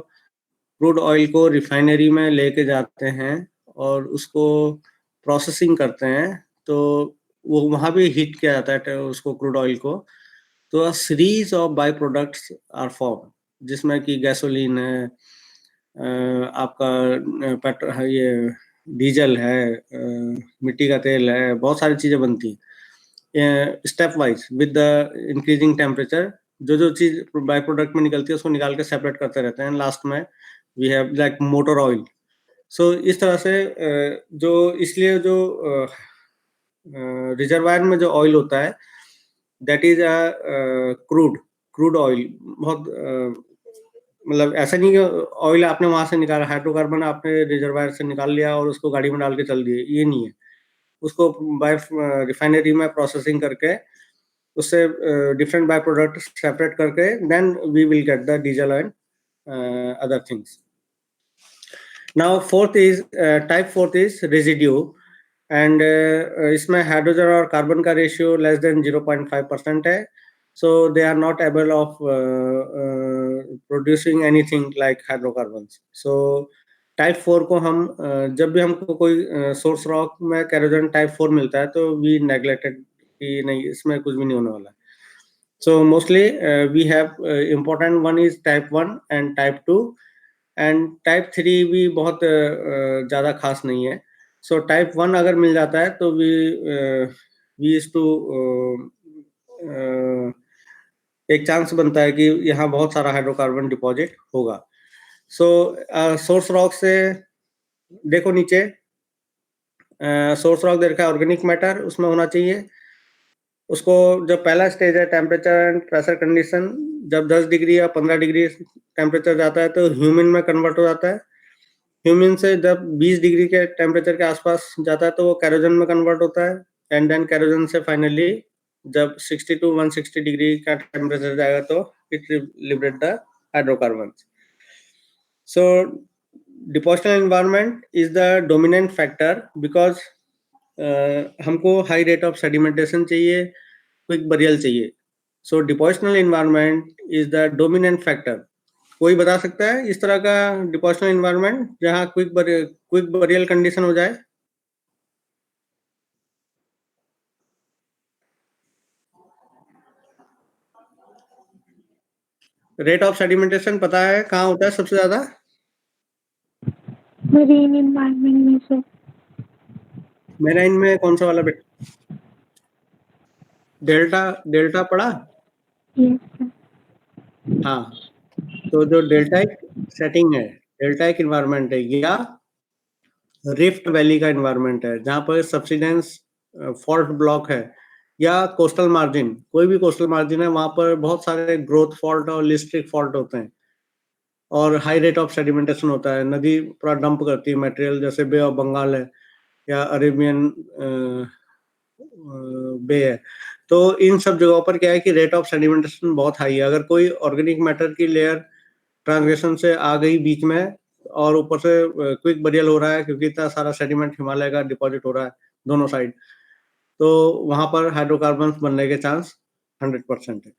क्रूड ऑयल को रिफाइनरी में लेके जाते हैं और उसको प्रोसेसिंग करते हैं, तो वो वहां भी हीट किया जाता है उसको, क्रूड ऑयल को. तो series of by products are form, जिसमें कि गैसोलीन है, आपका ये डीजल है, मिट्टी का तेल है, बहुत सारी चीजें बनती हैं step wise with the increasing temperature. जो चीज बाय प्रोडक्ट में निकलती है उसको निकाल के सेपरेट करते रहते हैं. लास्ट में we have like motor oil. So इस तरह से जो, इसलिए जो रिजर्वायर में जो ऑयल होता है दैट इज क्रूड ऑयल. बहुत मतलब ऐसा नहीं कि ऑयल आपने वहां से निकाला, हाइड्रोकार्बन आपने रिजर्वायर से निकाल लिया और उसको गाड़ी में डाल के चल दिए, ये नहीं है. उसको बाय रिफाइनरी में प्रोसेसिंग करके उससे डिफरेंट बाय प्रोडक्ट सेपरेट करके then we will get the diesel and other things. Now type 4 is residue, and इसमें हाइड्रोजन और कार्बन का रेशियो लेस देन 0.5% है. So they are not able of producing anything like hydrocarbons. So type 4 को हम जब भी हमको कोई सोर्स रॉक में केरोजन टाइप 4 मिलता है तो वी नेग्लेक्टेड कि नहीं, इसमें कुछ भी नहीं होने वाला. So mostly we have important one is type 1 and type 2, and type 3 भी बहुत ज़्यादा खास नहीं है. सो टाइप 1 अगर मिल जाता है तो वी इज टू एक चांस बनता है कि यहाँ बहुत सारा हाइड्रोकार्बन डिपॉजिट होगा. सो सोर्स रॉक से देखो नीचे, सोर्स रॉक दे रखा है ऑर्गेनिक मैटर, उसमें होना चाहिए. उसको जब पहला स्टेज है टेम्परेचर एंड प्रेशर कंडीशन, जब 10 डिग्री या 15 डिग्री टेम्परेचर जाता है तो ह्यूमिन में कन्वर्ट हो जाता है. ह्यूमिन से जब 20 डिग्री के टेम्परेचर के आसपास जाता है तो वो कैरोजन में कन्वर्ट होता है, एंड देन कैरोजन से फाइनली जब 60 to 160 डिग्री का टेम्परेचर जाएगा तो it liberate the hydrocarbons. So depositional environment is the dominant factor because हमको हाई रेट ऑफ सेडिमेंटेशन चाहिए, क्विक बरियल चाहिए. So depositional environment is the dominant factor. कोई बता सकता है इस तरह का डिपोजिशनल एनवायरनमेंट जहां क्विक बरियल कंडीशन हो जाए? रेट ऑफ सेडिमेंटेशन पता है कहाँ होता है सबसे ज्यादा? मरीन एनवायरनमेंट में से. मेराइन में कौन सा वाला बेटा? डेल्टा पढ़ा? Yes sir. हाँ, तो जो डेल्टाइक सेटिंग है, डेल्टाइक इन्वायरमेंट है या रिफ्ट वैली का इन्वायरमेंट है जहाँ पर सब्सिडेंस फॉल्ट ब्लॉक है, या कोस्टल मार्जिन, कोई भी कोस्टल मार्जिन है, वहां पर बहुत सारे ग्रोथ फॉल्ट और लिस्ट्रिक फॉल्ट होते हैं और हाई रेट ऑफ सेडिमेंटेशन होता है, नदी पूरा डंप करती है मटेरियल, जैसे बे ऑफ बंगाल है या अरेबियन बे है। तो इन सब जगहों पर क्या है कि रेट ऑफ सेडिमेंटेशन बहुत हाई है। अगर कोई ऑर्गेनिक मैटर की लेयर ट्रांसग्रेशन से आ गई बीच में और ऊपर से क्विक बरियल हो रहा है क्योंकि इतना सारा सेडिमेंट हिमालय का डिपॉजिट हो रहा है दोनों साइड, तो वहां पर हाइड्रोकार्बन बनने के चांस 100% है।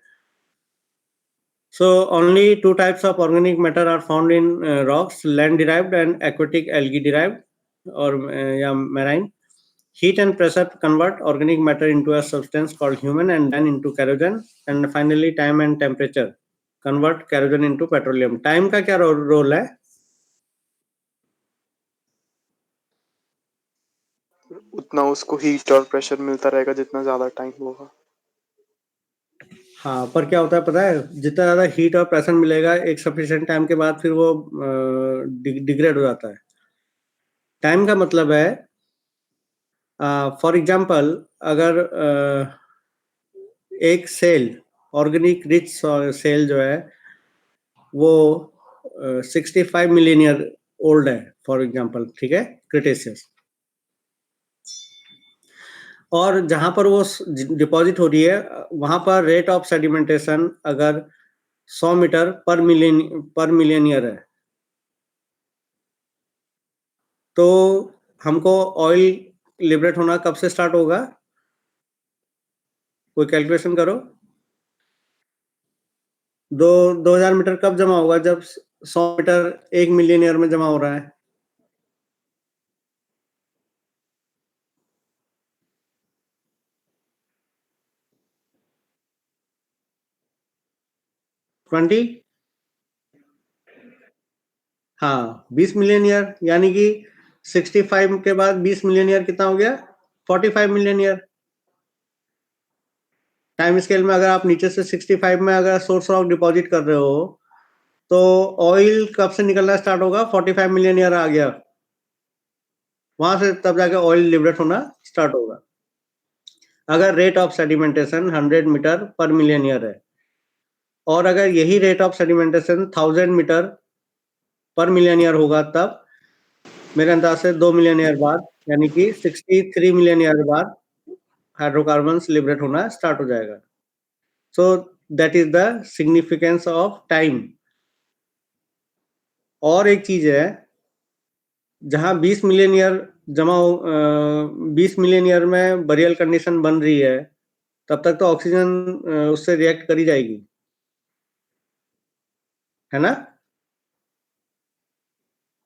So only two types of organic matter are found in rocks: land derived and aquatic algae derived, or marine. Heat and pressure convert organic matter into a substance called human and then into kerogen, and finally time and temperature convert kerogen into petroleum. Time का क्या role है? उतना उसको heat और pressure मिलता रहेगा जितना ज्यादा टाइम होगा। हाँ, पर क्या होता है पता है, जितना ज्यादा हीट और प्रेशर मिलेगा एक सफिशिएंट टाइम के बाद फिर वो डिग्रेड हो जाता है। टाइम का मतलब है, फॉर एग्जाम्पल, अगर एक सेल, ऑर्गेनिक रिच सेल जो है वो 65 मिलियन ईयर ओल्ड है फॉर एग्जाम्पल, ठीक है, क्रिटेशियस, और जहां पर वो डिपॉजिट हो रही है वहां पर रेट ऑफ सेडिमेंटेशन अगर 100 मीटर पर मिलियन ईयर है, तो हमको ऑयल लिबरेट होना कब से स्टार्ट होगा? कोई कैलकुलेशन करो। 2000 मीटर कब जमा होगा? जब 100 मीटर 1 मिलियन ईयर में जमा हो रहा है। ट्वेंटी, हाँ, 20 मिलियन ईयर, यानी कि 65 के बाद 20 मिलियन ईयर कितना हो गया? 45 मिलियन ईयर। टाइम स्केल में अगर आप नीचे से 65 में अगर सोर्स रॉक डिपॉजिट कर रहे हो तो ऑयल कब से निकलना स्टार्ट होगा? 45 मिलियन ईयर आ गया, वहां से तब जाके ऑयल लिबरेट होना स्टार्ट होगा। अगर रेट ऑफ सेडिमेंटेशन 100 मीटर पर मिलियन ईयर है, और अगर यही रेट ऑफ सेडिमेंटेशन 1000 मीटर पर मिलियन ईयर होगा, तब मेरे अंदाज से 2 मिलियन ईयर बाद, यानी कि 63 मिलियन ईयर बाद हाइड्रोकार्बन्स लिबरेट होना स्टार्ट हो जाएगा। So that is the significance of time. और एक चीज है, जहां 20 मिलियन ईयर 20 मिलियन ईयर में बरियल कंडीशन बन रही है, तब तक तो ऑक्सीजन उससे रिएक्ट करी जाएगी, है ना?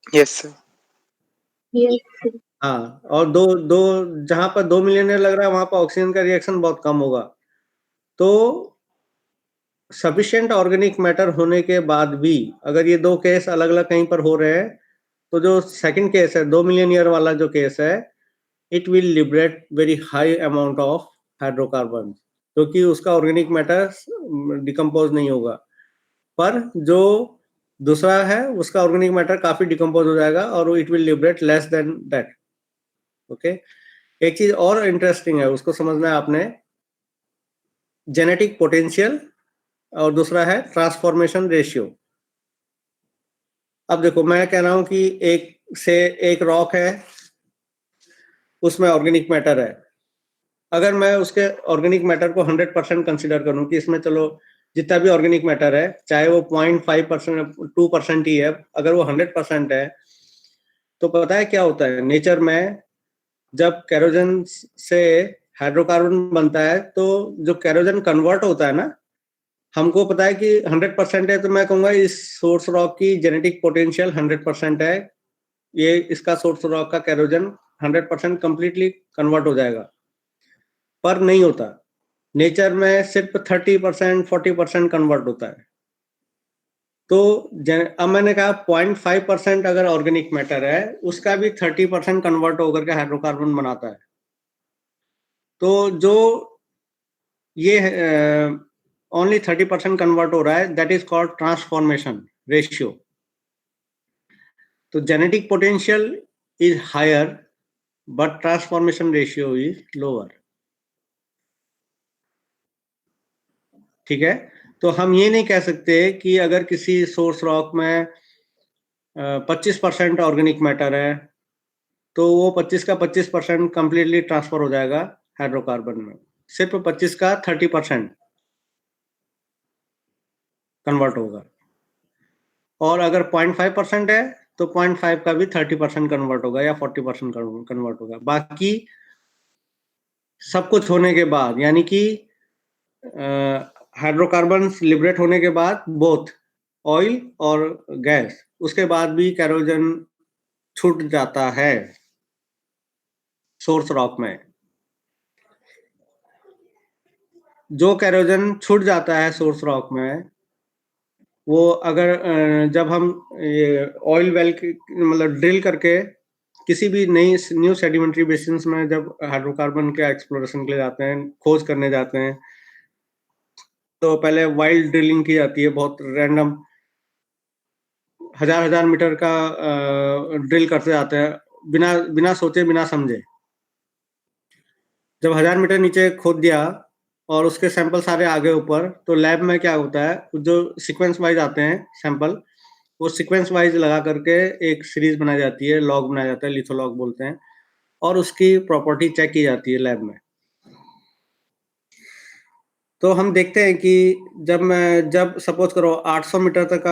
Yes sir. Yes. हाँ, और दो दो जहां पर 2 मिलियन ईयर लग रहा है वहां पर ऑक्सीजन का रिएक्शन बहुत कम होगा। तो सफिशिएंट ऑर्गेनिक मैटर होने के बाद भी अगर ये दो केस अलग अलग कहीं पर हो रहे हैं, तो जो सेकंड केस है 2 मिलियन ईयर वाला जो केस है, it will liberate very high amount of hydrocarbon, क्योंकि उसका ऑर्गेनिक मैटर डिकम्पोज नहीं होगा। पर जो दूसरा है उसका ऑर्गेनिक मैटर काफी डिकम्पोज हो जाएगा और it will liberate less than that. Okay, एक चीज और इंटरेस्टिंग है, उसको समझना है आपने, जेनेटिक पोटेंशियल, और दूसरा है ट्रांसफॉर्मेशन रेशियो। अब देखो, मैं कह रहा हूं कि एक रॉक है, उसमें ऑर्गेनिक मैटर है। अगर मैं उसके ऑर्गेनिक मैटर को 100% कंसिडर करूं कि इसमें चलो जितना भी ऑर्गेनिक मैटर है, चाहे वो 0.5% 2% ही है, अगर वो 100% है, तो पता है क्या होता है नेचर में? जब केरोजन से हाइड्रोकार्बन बनता है तो जो केरोजन कन्वर्ट होता है ना, हमको पता है कि 100% है, तो मैं कहूंगा इस सोर्स रॉक की जेनेटिक पोटेंशियल 100% है, ये इसका सोर्स रॉक का केरोजन 100% कंप्लीटली कन्वर्ट हो जाएगा। पर नहीं होता, नेचर में सिर्फ 30% 40% कन्वर्ट होता है। तो अब मैंने कहा 0.5% अगर ऑर्गेनिक मैटर है, उसका भी 30% कन्वर्ट होकर के हाइड्रोकार्बन बनाता है। तो जो ये ओनली 30% कन्वर्ट हो रहा है, that is called transformation. Ratio. तो genetic potential is higher but transformation ratio is lower. ठीक है, तो हम ये नहीं कह सकते कि अगर किसी सोर्स रॉक में 25% ऑर्गेनिक मैटर है तो वो 25 का 25% कंप्लीटली ट्रांसफर हो जाएगा हाइड्रोकार्बन में, सिर्फ 25 का 30% कन्वर्ट होगा। और अगर 0.5% है तो 0.5 का भी 30% कन्वर्ट होगा या 40% कन्वर्ट होगा। बाकी सब कुछ होने के बाद, यानी कि हाइड्रोकार्बन लिबरेट होने के बाद बोथ ऑयल और गैस, उसके बाद भी कैरोजन छूट जाता है सोर्स रॉक में। जो कैरोजन छूट जाता है सोर्स रॉक में, वो अगर जब हम ऑयल वेल मतलब ड्रिल करके किसी भी नई न्यू सेडिमेंट्री बेसिन्स में जब हाइड्रोकार्बन के एक्सप्लोरेशन के लिए जाते हैं, खोज करने जाते हैं, तो पहले वाइल्ड ड्रिलिंग की जाती है, बहुत रैंडम 1000 मीटर का ड्रिल करते जाते हैं बिना सोचे बिना समझे। जब 1000 मीटर नीचे खोद दिया और उसके सैंपल सारे आ गए ऊपर, तो लैब में क्या होता है, जो सीक्वेंस वाइज आते हैं सैंपल, वो सीक्वेंस वाइज लगा करके एक सीरीज बनाई जाती है, लॉग बनाया जाता है, लिथोलॉग बोलते हैं, और उसकी प्रॉपर्टी चेक की जाती है लैब में। तो हम देखते हैं कि जब सपोज करो 800 मीटर तक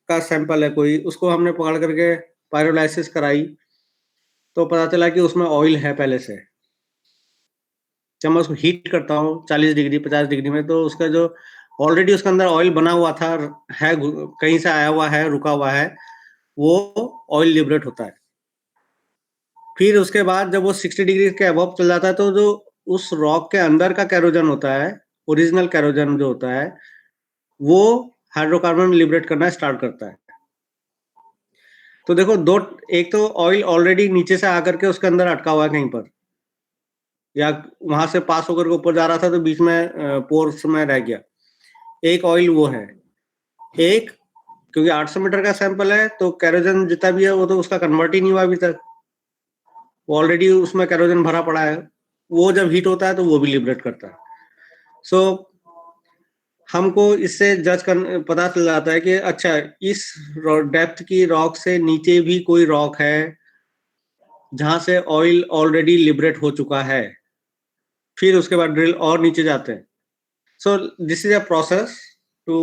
का सैंपल है कोई, उसको हमने पकड़ करके पायरोलाइसिस कराई, तो पता चला कि उसमें ऑयल है पहले से। जब मैं उसको हीट करता हूँ 40 डिग्री 50 डिग्री में, तो उसका जो ऑलरेडी उसके अंदर ऑयल बना हुआ था, है कहीं से आया हुआ है, रुका हुआ है, वो ऑयल लिबरेट होता है। फिर उसके बाद जब वो 60 डिग्री के अबव चल जाता है, तो जो उस रॉक के अंदर का कैरोजन होता है, ओरिजिनल कैरोजन जो होता है, वो हाइड्रोकार्बन लिबरेट करना स्टार्ट करता है। तो देखो एक तो ऑयल ऑलरेडी नीचे से आकर के उसके अंदर अटका हुआ है कहीं पर, या वहां से पास होकर के ऊपर जा रहा था तो बीच में पोर्स में रह गया। एक ऑयल वो है, एक क्योंकि 800 मीटर का सैंपल है, तो कैरोजन जितना भी है वो तो उसका कन्वर्ट ही नहीं हुआ अभी तक, वो ऑलरेडी उसमें कैरोजन भरा पड़ा है। वो जब हीट होता है तो वो भी लिबरेट करता है। सो हमको इससे पता चल जाता है कि अच्छा, इस डेप्थ की रॉक से नीचे भी कोई रॉक है जहां से ऑयल ऑलरेडी लिबरेट हो चुका है। फिर उसके बाद ड्रिल और नीचे जाते हैं। So this is a process to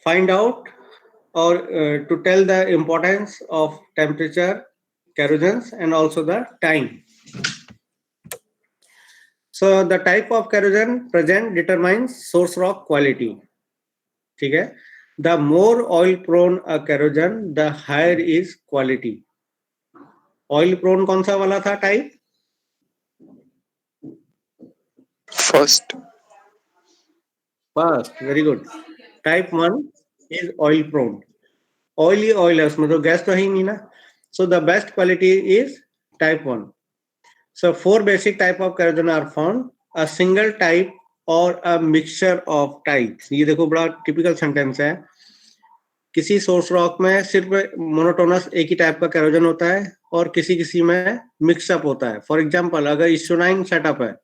find out or to tell the importance of temperature, kerogens, and also the time. So the type of kerogen present determines source rock quality. ठीक है, the more oil prone a kerogen, the higher is quality. Oil prone कौन सा वाला था type? First, very good. Type 1 is oil prone. Oily oil है उसमें, तो gas तो है ही नहीं ना। So the best quality is type 1. So 4 basic type of kerogen are found: a single type or a mixture of types. ये देखो बड़ा टिपिकल सेंटेंस है। किसी सोर्स रॉक में सिर्फ मोनोटोनस एक ही टाइप का कैरोजन होता है और किसी में मिक्सअप होता है। फॉर एग्जांपल, अगर इस्टोनाइन सेटअप है,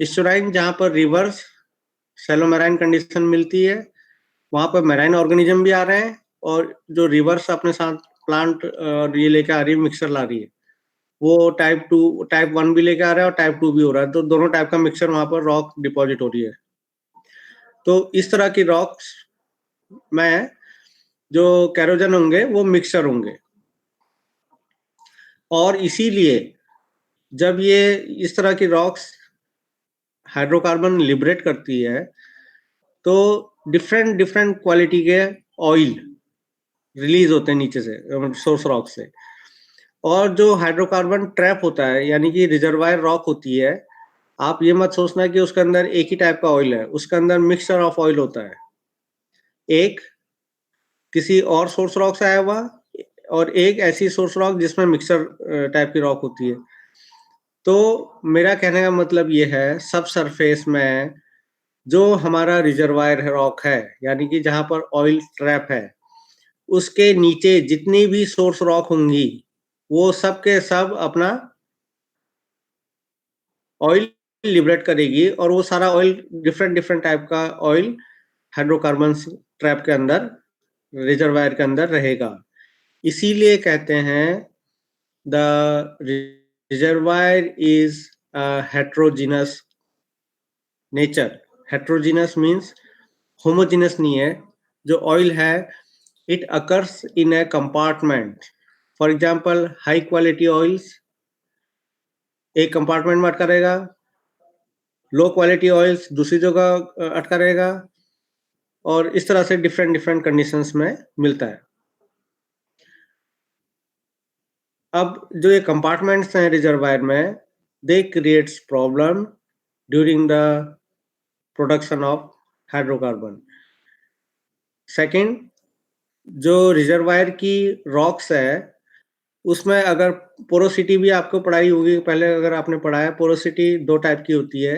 इस्टोनाइन जहां पर रिवर्स सेलो मैराइन कंडीशन मिलती है, वहां पर मैराइन ऑर्गेनिज्म भी आ रहे हैं, और जो रिवर्स अपने साथ प्लांट ये लेके आ रही है, मिक्सर ला रही है, वो टाइप 1 भी लेके आ रहा है और टाइप 2 भी हो रहा है। तो दोनों टाइप का मिक्सर वहां पर रॉक डिपॉजिट हो रही है। तो इस तरह की रॉक्स में जो कैरोजन होंगे वो मिक्सर होंगे, और इसीलिए जब ये इस तरह की रॉक्स हाइड्रोकार्बन लिबरेट करती है, तो डिफरेंट क्वालिटी के ऑयल रिलीज होते हैं नीचे से, सोर्स रॉक से। और जो हाइड्रोकार्बन ट्रैप होता है, यानी कि रिजर्वायर रॉक होती है, आप ये मत सोचना कि उसके अंदर एक ही टाइप का ऑयल है, उसके अंदर मिक्सचर ऑफ ऑयल होता है। एक किसी और सोर्स रॉक से आया हुआ, और एक ऐसी सोर्स रॉक जिसमें मिक्सचर टाइप की रॉक होती है। तो मेरा कहने का मतलब ये है, सब सरफेस में जो हमारा रिजर्वायर है, रॉक है, यानी कि जहां पर ऑयल ट्रैप है, उसके नीचे जितनी भी सोर्स रॉक होंगी वो सब के सब अपना ऑयल लिबरेट करेगी और वो सारा ऑयल डिफरेंट डिफरेंट टाइप का ऑयल हाइड्रोकार्बन्स ट्रैप के अंदर, रिजर्वायर के अंदर रहेगा। इसीलिए कहते हैं the reservoir is heterogeneous nature. Heterogeneous means homogeneous नहीं है। जो ऑयल है it occurs in A compartment. For example high quality oils एक कंपार्टमेंट में अटका रहेगा, लो क्वालिटी ऑयल्स दूसरी जगह अटका रहेगा, और इस तरह से डिफरेंट डिफरेंट कंडीशंस में मिलता है। अब जो ये कंपार्टमेंट्स हैं रिजर्वायर में, they creates problem during the production of hydrocarbon. Second, जो रिजर्वायर की रॉक्स है उसमें अगर पोरोसिटी भी आपको पढ़ाई होगी पहले, अगर आपने पढ़ा है, पोरोसिटी दो टाइप की होती है,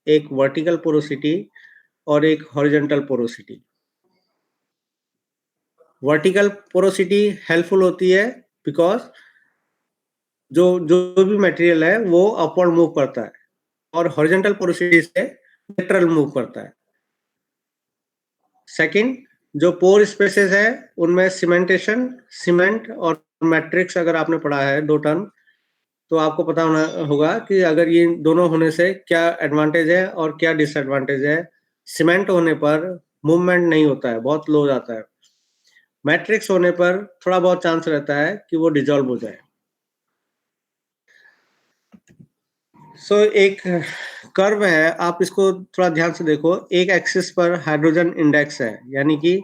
एक वर्टिकल पोरोसिटी और एक horizontal porosity. Vertical porosity helpful होती है बिकॉज जो जो भी मटेरियल है वो अपवर्ड मूव करता है, और हॉरिजॉन्टल पोरोसिटी से लेटरल मूव करता है। सेकंड, जो पोर स्पेसेस है उनमें सीमेंटेशन, सीमेंट और मैट्रिक्स अगर आपने पढ़ा है दो टर्म, तो आपको पता होना होगा कि अगर ये दोनों होने से क्या एडवांटेज है और क्या डिसएडवांटेज है। सीमेंट होने पर मूवमेंट नहीं होता है, बहुत लो जाता है। मैट्रिक्स होने पर थोड़ा बहुत चांस रहता है कि वो डिजॉल्व हो जाए। सो एक कर्व है, आप इसको थोड़ा ध्यान से देखो। एक एक्सिस पर हाइड्रोजन इंडेक्स है, यानी कि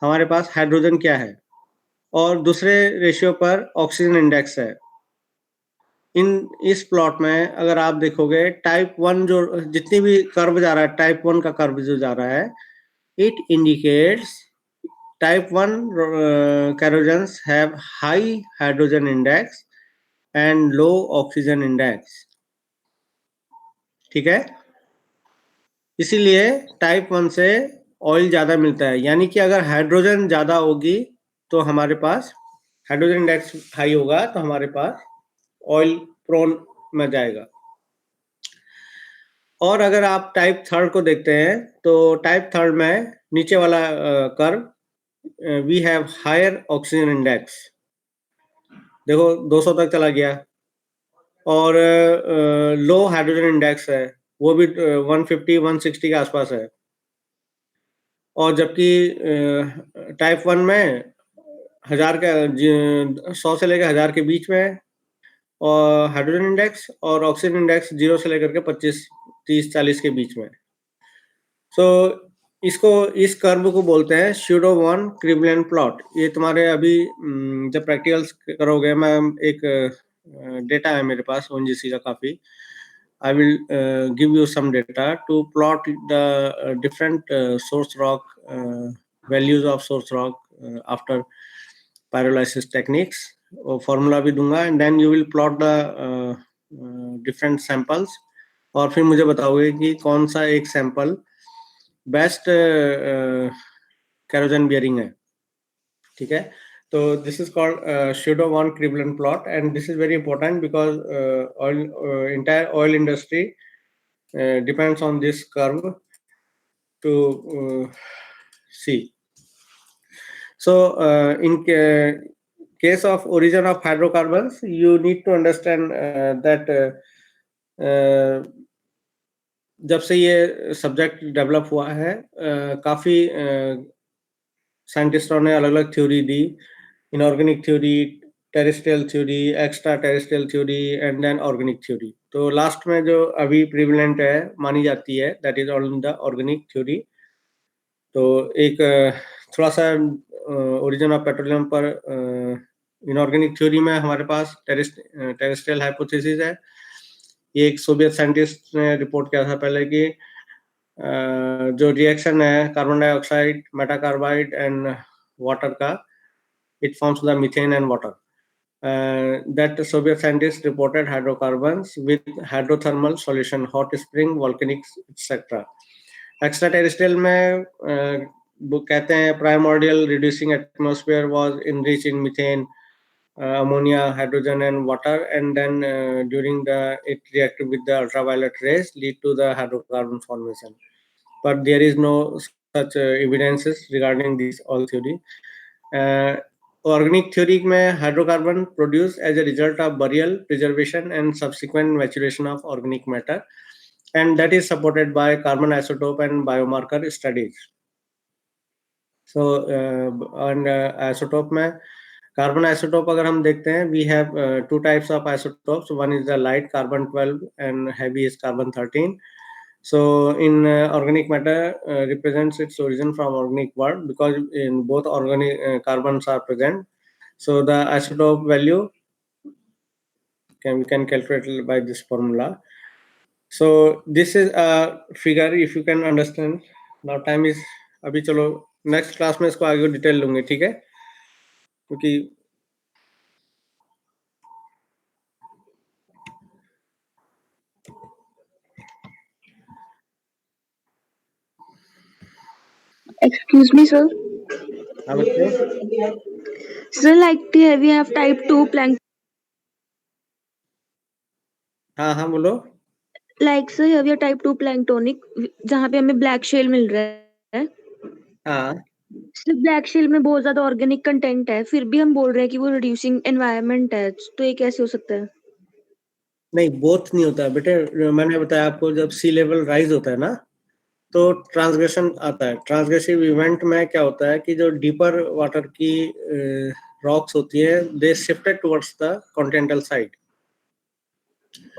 हमारे पास हाइड्रोजन क्या है, और दूसरे रेशियो पर ऑक्सीजन इंडेक्स है। इस प्लॉट में अगर आप देखोगे टाइप 1 जो जितनी भी कर्व जा रहा है, टाइप 1 का कर्व जो जा रहा है, it indicates type 1 kerogens have high hydrogen index and low oxygen index. ठीक है, इसीलिए टाइप 1 से ऑयल ज्यादा मिलता है। यानी कि अगर हाइड्रोजन ज्यादा होगी तो हमारे पास हाइड्रोजन इंडेक्स हाई होगा तो हमारे पास ऑयल प्रोन में जाएगा। और अगर आप टाइप 3 को देखते हैं तो टाइप 3 में नीचे वाला curve, we have higher oxygen index, देखो 200 तक चला गया, और लो हाइड्रोजन इंडेक्स है, वो भी 150-160 के आसपास है। और जबकि टाइप 1 में 100 से लेकर 1000 के बीच में है और हाइड्रोजन इंडेक्स, और ऑक्सीजन इंडेक्स 0 से लेकर के 25, 30, 40 के बीच में। सो इस कर्व को बोलते हैं स्यूडो वन क्लीवलैंड प्लॉट। ये तुम्हारे अभी जब प्रैक्टिकल्स करोगे, मैं एक डेटा है मेरे पास ओएनजीसी का काफी, I will give you some data to plot the different source rock values of source rock after pyrolysis techniques. Formula भी दूंगा, and then you will plot the different samples, और फिर मुझे बताओगे कि कौन सा एक सैंपल बेस्ट कैरोजन बियरिंग है। ठीक है, so this is called pseudo-1 Cleveland plot, and this is very important because entire oil industry depends on this curve to see. So in case of origin of hydrocarbons, you need to understand that जब से ये subject develop हुआ है, काफी साइंटिस्टों ने अलग अलग theory दी, inorganic theory, terrestrial theory, extra terrestrial theory, and then organic theory. तो लास्ट में जो अभी प्रिविलेंट है मानी जाती है, that is all the organic theory. तो एक थोड़ा सा ओरिजिन ऑफ पेट्रोलियम पर इनऑर्गेनिक थ्योरी में हमारे पास टेरेस्ट्रियल हाइपोथेसिस है। ये एक सोवियत साइंटिस्ट ने रिपोर्ट किया था पहले कि जो रिएक्शन है कार्बन डाइऑक्साइड, मेटाकार्बाइड एंड वाटर का, it forms the methane and water. That Soviet scientists reported hydrocarbons with hydrothermal solution, hot spring, volcanics, etc. Extra terrestrial में वो कहते हैं primordial reducing atmosphere was enrich in methane, ammonia, hydrogen and water, and then during the it reacted with the ultraviolet rays lead to the hydrocarbon formation. But there is no such evidences regarding this all theory. Organic theory में hydrocarbon produced as a result of burial, preservation and subsequent maturation of organic matter, and that is supported by carbon isotope and biomarker studies. So and isotope में carbon isotope अगर हम देखते हैं, we have two types of isotopes. One is the light carbon 12 and heavy is carbon 13. So in organic matter represents its origin from organic world because in both organic carbons are present. So the isotope value we can calculate by this formula. So this is a figure if you can understand. Now time is अभी चलो next class में इसको आगे detail लूंगे, ठीक है, क्योंकि Excuse me, sir. हाँ बच्चे, Sir, like we have type 2 plank. हाँ हाँ बोलो. Like sir, here we have type 2 planktonic, जहाँ पे हमें black shell मिल रहा है. हाँ सिर्फ ब्लैक शेल में बहुत ज्यादा ऑर्गेनिक कंटेंट है, फिर भी हम बोल रहे हैं कि वो रिड्यूसिंग एनवायरनमेंट है, तो ये कैसे हो सकता है? नहीं, बोथ नहीं होता बेटे. मैंने बताया आपको, जब सी लेवल राइज होता है ना, तो ट्रांसग्रेशन आता है. ट्रांसग्रेसिव इवेंट में क्या होता है कि जो डीपर वाटर की रॉक्स होती है, they shifted towards the continental side.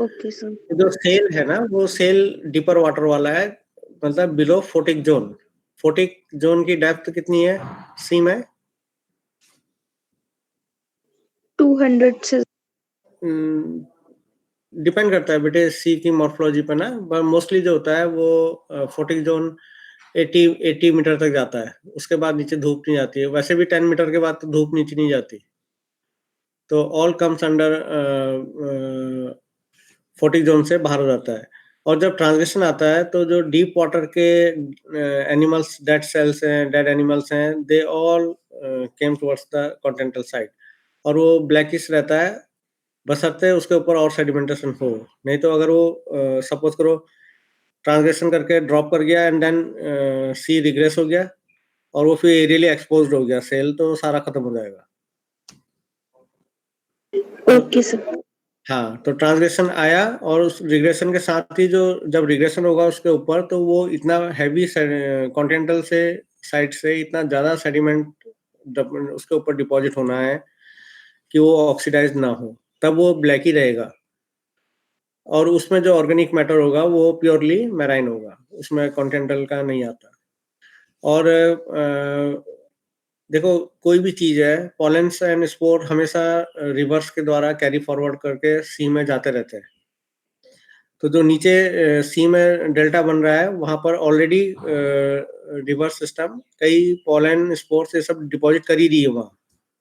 Okay sir. जो सेल है ना, वो सेल डीपर वाटर वाला है, मतलब below photic zone. Photic zone की डेप्थ कितनी है सी में? 200 से. डिपेंड करता है बेटे सी की मॉर्फोलॉजी पे ना, पर मोस्टली जो होता है वो फोटिक जोन 80 मीटर तक जाता है. उसके बाद नीचे धूप नहीं जाती है. वैसे भी 10 मीटर के बाद तो धूप नीचे नहीं जाती. तो all comes under photic zone से बाहर हो जाता है. और जब ट्रांजिशन आता है तो जो डीप वाटर के एनिमल्स, डेड सेल्स हैं, डेड एनिमल्स हैं, they all came towards the continental side. और वो ब्लैकिश रहता है, बशर्ते उसके ऊपर और सेडिमेंटेशन हो. नहीं तो अगर वो सपोज करो ट्रांसग्रेशन करके ड्रॉप कर गया एंड देन सी रिग्रेस हो गया और वो फिर एरियली एक्सपोज्ड हो गया सेल, तो सारा खत्म हो जाएगा. Okay sir. हाँ, तो ट्रांसग्रेशन आया और उस रिग्रेशन के साथ ही जो जब रिग्रेशन होगा उसके ऊपर, तो वो इतना हैवी कॉन्टिनेंटल से साइड से इतना ज्यादा सेडिमेंट उसके ऊपर डिपॉजिट होना है कि वो ऑक्सीडाइज ना हो, तब वो ब्लैक ही रहेगा. और उसमें जो ऑर्गेनिक मैटर होगा वो प्योरली मैराइन होगा, उसमें कॉन्टिनेंटल का नहीं आता. और देखो, कोई भी चीज है, पॉलेंस एंड स्पोर हमेशा रिवर्स के द्वारा कैरी फॉरवर्ड करके सी में जाते रहते हैं. तो जो नीचे सी में डेल्टा बन रहा है, वहां पर ऑलरेडी रिवर्स सिस्टम कई पॉलन स्पोर्स ये सब डिपॉजिट कर ही रही है वहां.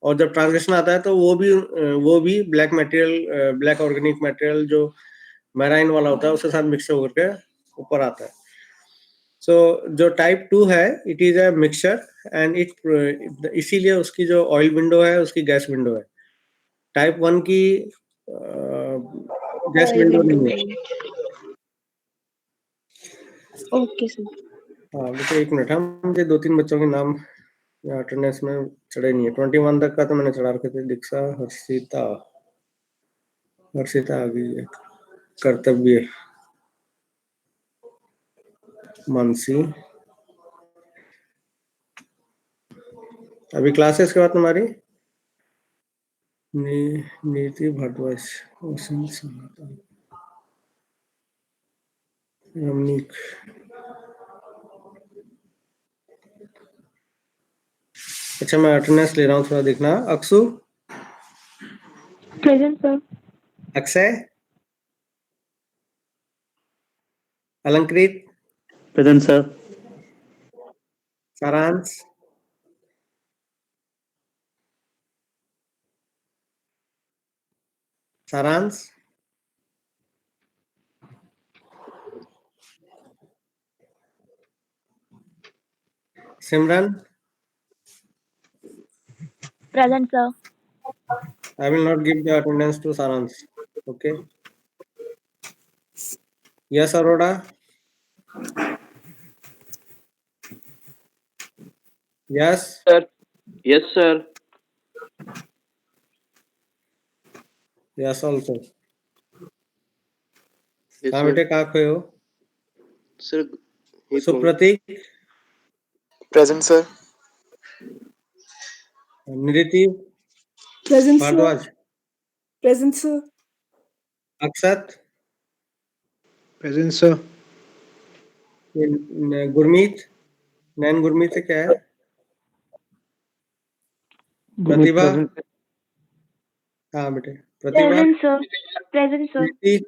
और जब ट्रांसलेशन आता है तो वो भी black material, black organic material जो मैराइन वाला होता है उसके साथ मिक्स होकर के ऊपर आता है. सो जो टाइप 2 है, it is a mixture and इसीलिए उसकी जो ऑयल विंडो है उसकी गैस विंडो है. टाइप 1 की गैस विंडो नहीं है. Okay sir. हाँ बेटे, एक मिनट. हम मुझे 2-3 बच्चों के नाम अटेंडेंस में चढ़े नहीं है. 21 तक का तो मैंने चढ़ा रखे थे. दीक्षा, हर्षिता, हर्षिता आ गई है. कर्तव्य, मानसी. अभी क्लासेस के बाद तुम्हारी नीति भारद्वाज, रमनीक. अच्छा, मैं अटेंडेंस ले रहा हूँ, थोड़ा देखना. Akshu, present sir. अक्षय, अलंकृत, प्रेजेंट सर. सारांश, सारांश, Simran, Present, sir. I will not give the attendance to Saransh. Okay. Yes, Aurora. Yes. Sir. Yes, sir. Yes, also. Yes, हाँ sir. बेटे कहाँ खोए हो? Sir, he told. Supratik, Present, sir. Niriti, Present, sir. Bhardwaj, Present, sir. Akshat, present sir. Gurmeet, Nain Gurmeet से क्या है? प्रतिभा, हाँ बेटे, प्रतिभा, Present, sir. Present, sir. प्रीति,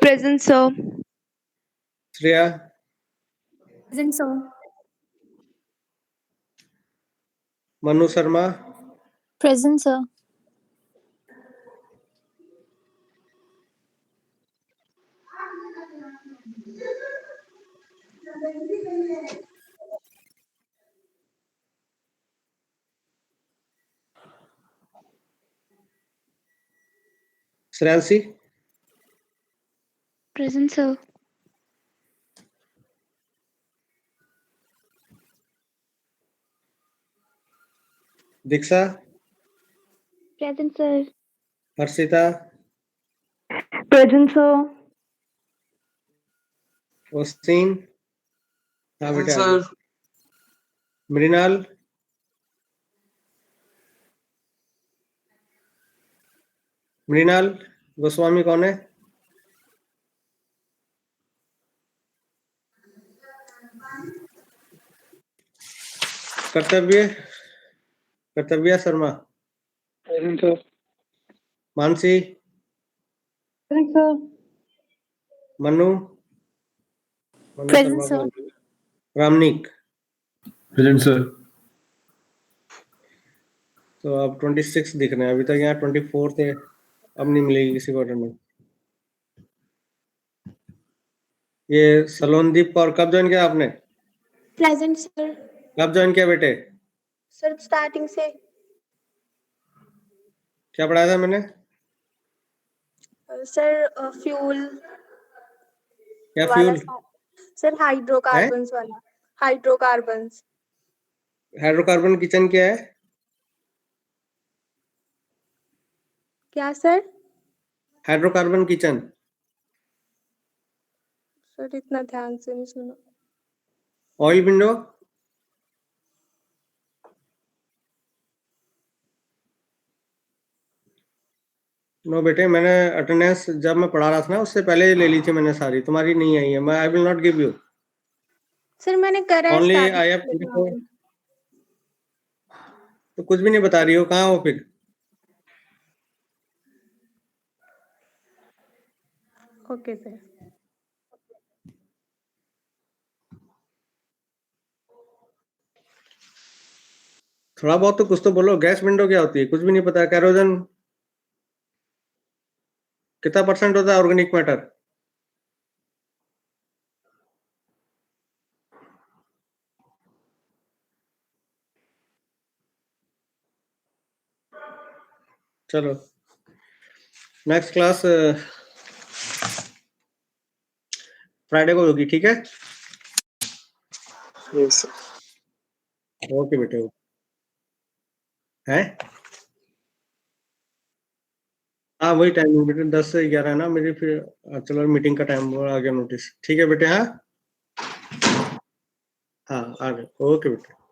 Present, sir. Shreya, Present, sir. Manu Sharma, Present, sir. Shreyanshi, Present, sir. दीक्षा, Present, sir. Harshita, Present, sir. ओस्तीन, हाँ बेटे, आ जाओ। मृणाल, मृणाल गोस्वामी कौन है? कर्तव्य, कर्तव्य Sharma, present sir. Mansi, Present, sir. Manu, Manu Present, Sharma sir. को- रामनिक। Present sir. तो अब 26 दिख रहे हैं, अभी तक यहाँ 24 थे, अब नहीं मिलेगी किसी को अटेंडेंस। ये सलोनदीप कौर कब ज्वाइन किया आपने? Present, sir. कब ज्वाइन किया बेटे? Sir, starting से क्या पढ़ाया था मैंने? sir fuel क्या वाला फ्यूल? sir hydrocarbons वाला hydrocarbons हाइड्रोकार्बन किचन क्या है? क्या sir? हाइड्रोकार्बन किचन Sir इतना ध्यान से नहीं सुना। ऑयल विंडो, नो बेटे, मैंने अटेंडेंस जब मैं पढ़ा रहा था ना उससे पहले ले ली थी मैंने सारी, तुम्हारी नहीं आई है। मैं I will not give you. Sir मैंने करा है ओनली starting आई हैव से। 24। तो कुछ भी नहीं बता रही हो, कहाँ हो फिर? Okay sir. थोड़ा बहुत तो कुछ तो बोलो। गैस विंडो क्या होती है? कुछ भी नहीं पता। कैरोजन कितना % होता है ऑर्गेनिक मैटर? चलो नेक्स्ट क्लास फ्राइडे को होगी, ठीक है? Yes, sir. ओके बेटे। है हाँ वही टाइमिंग बेटे, 10 से 11 है ना मेरी। फिर चलो मीटिंग का टाइम आ गया नोटिस। ठीक है बेटे। हाँ हाँ आ गए। ओके बेटे।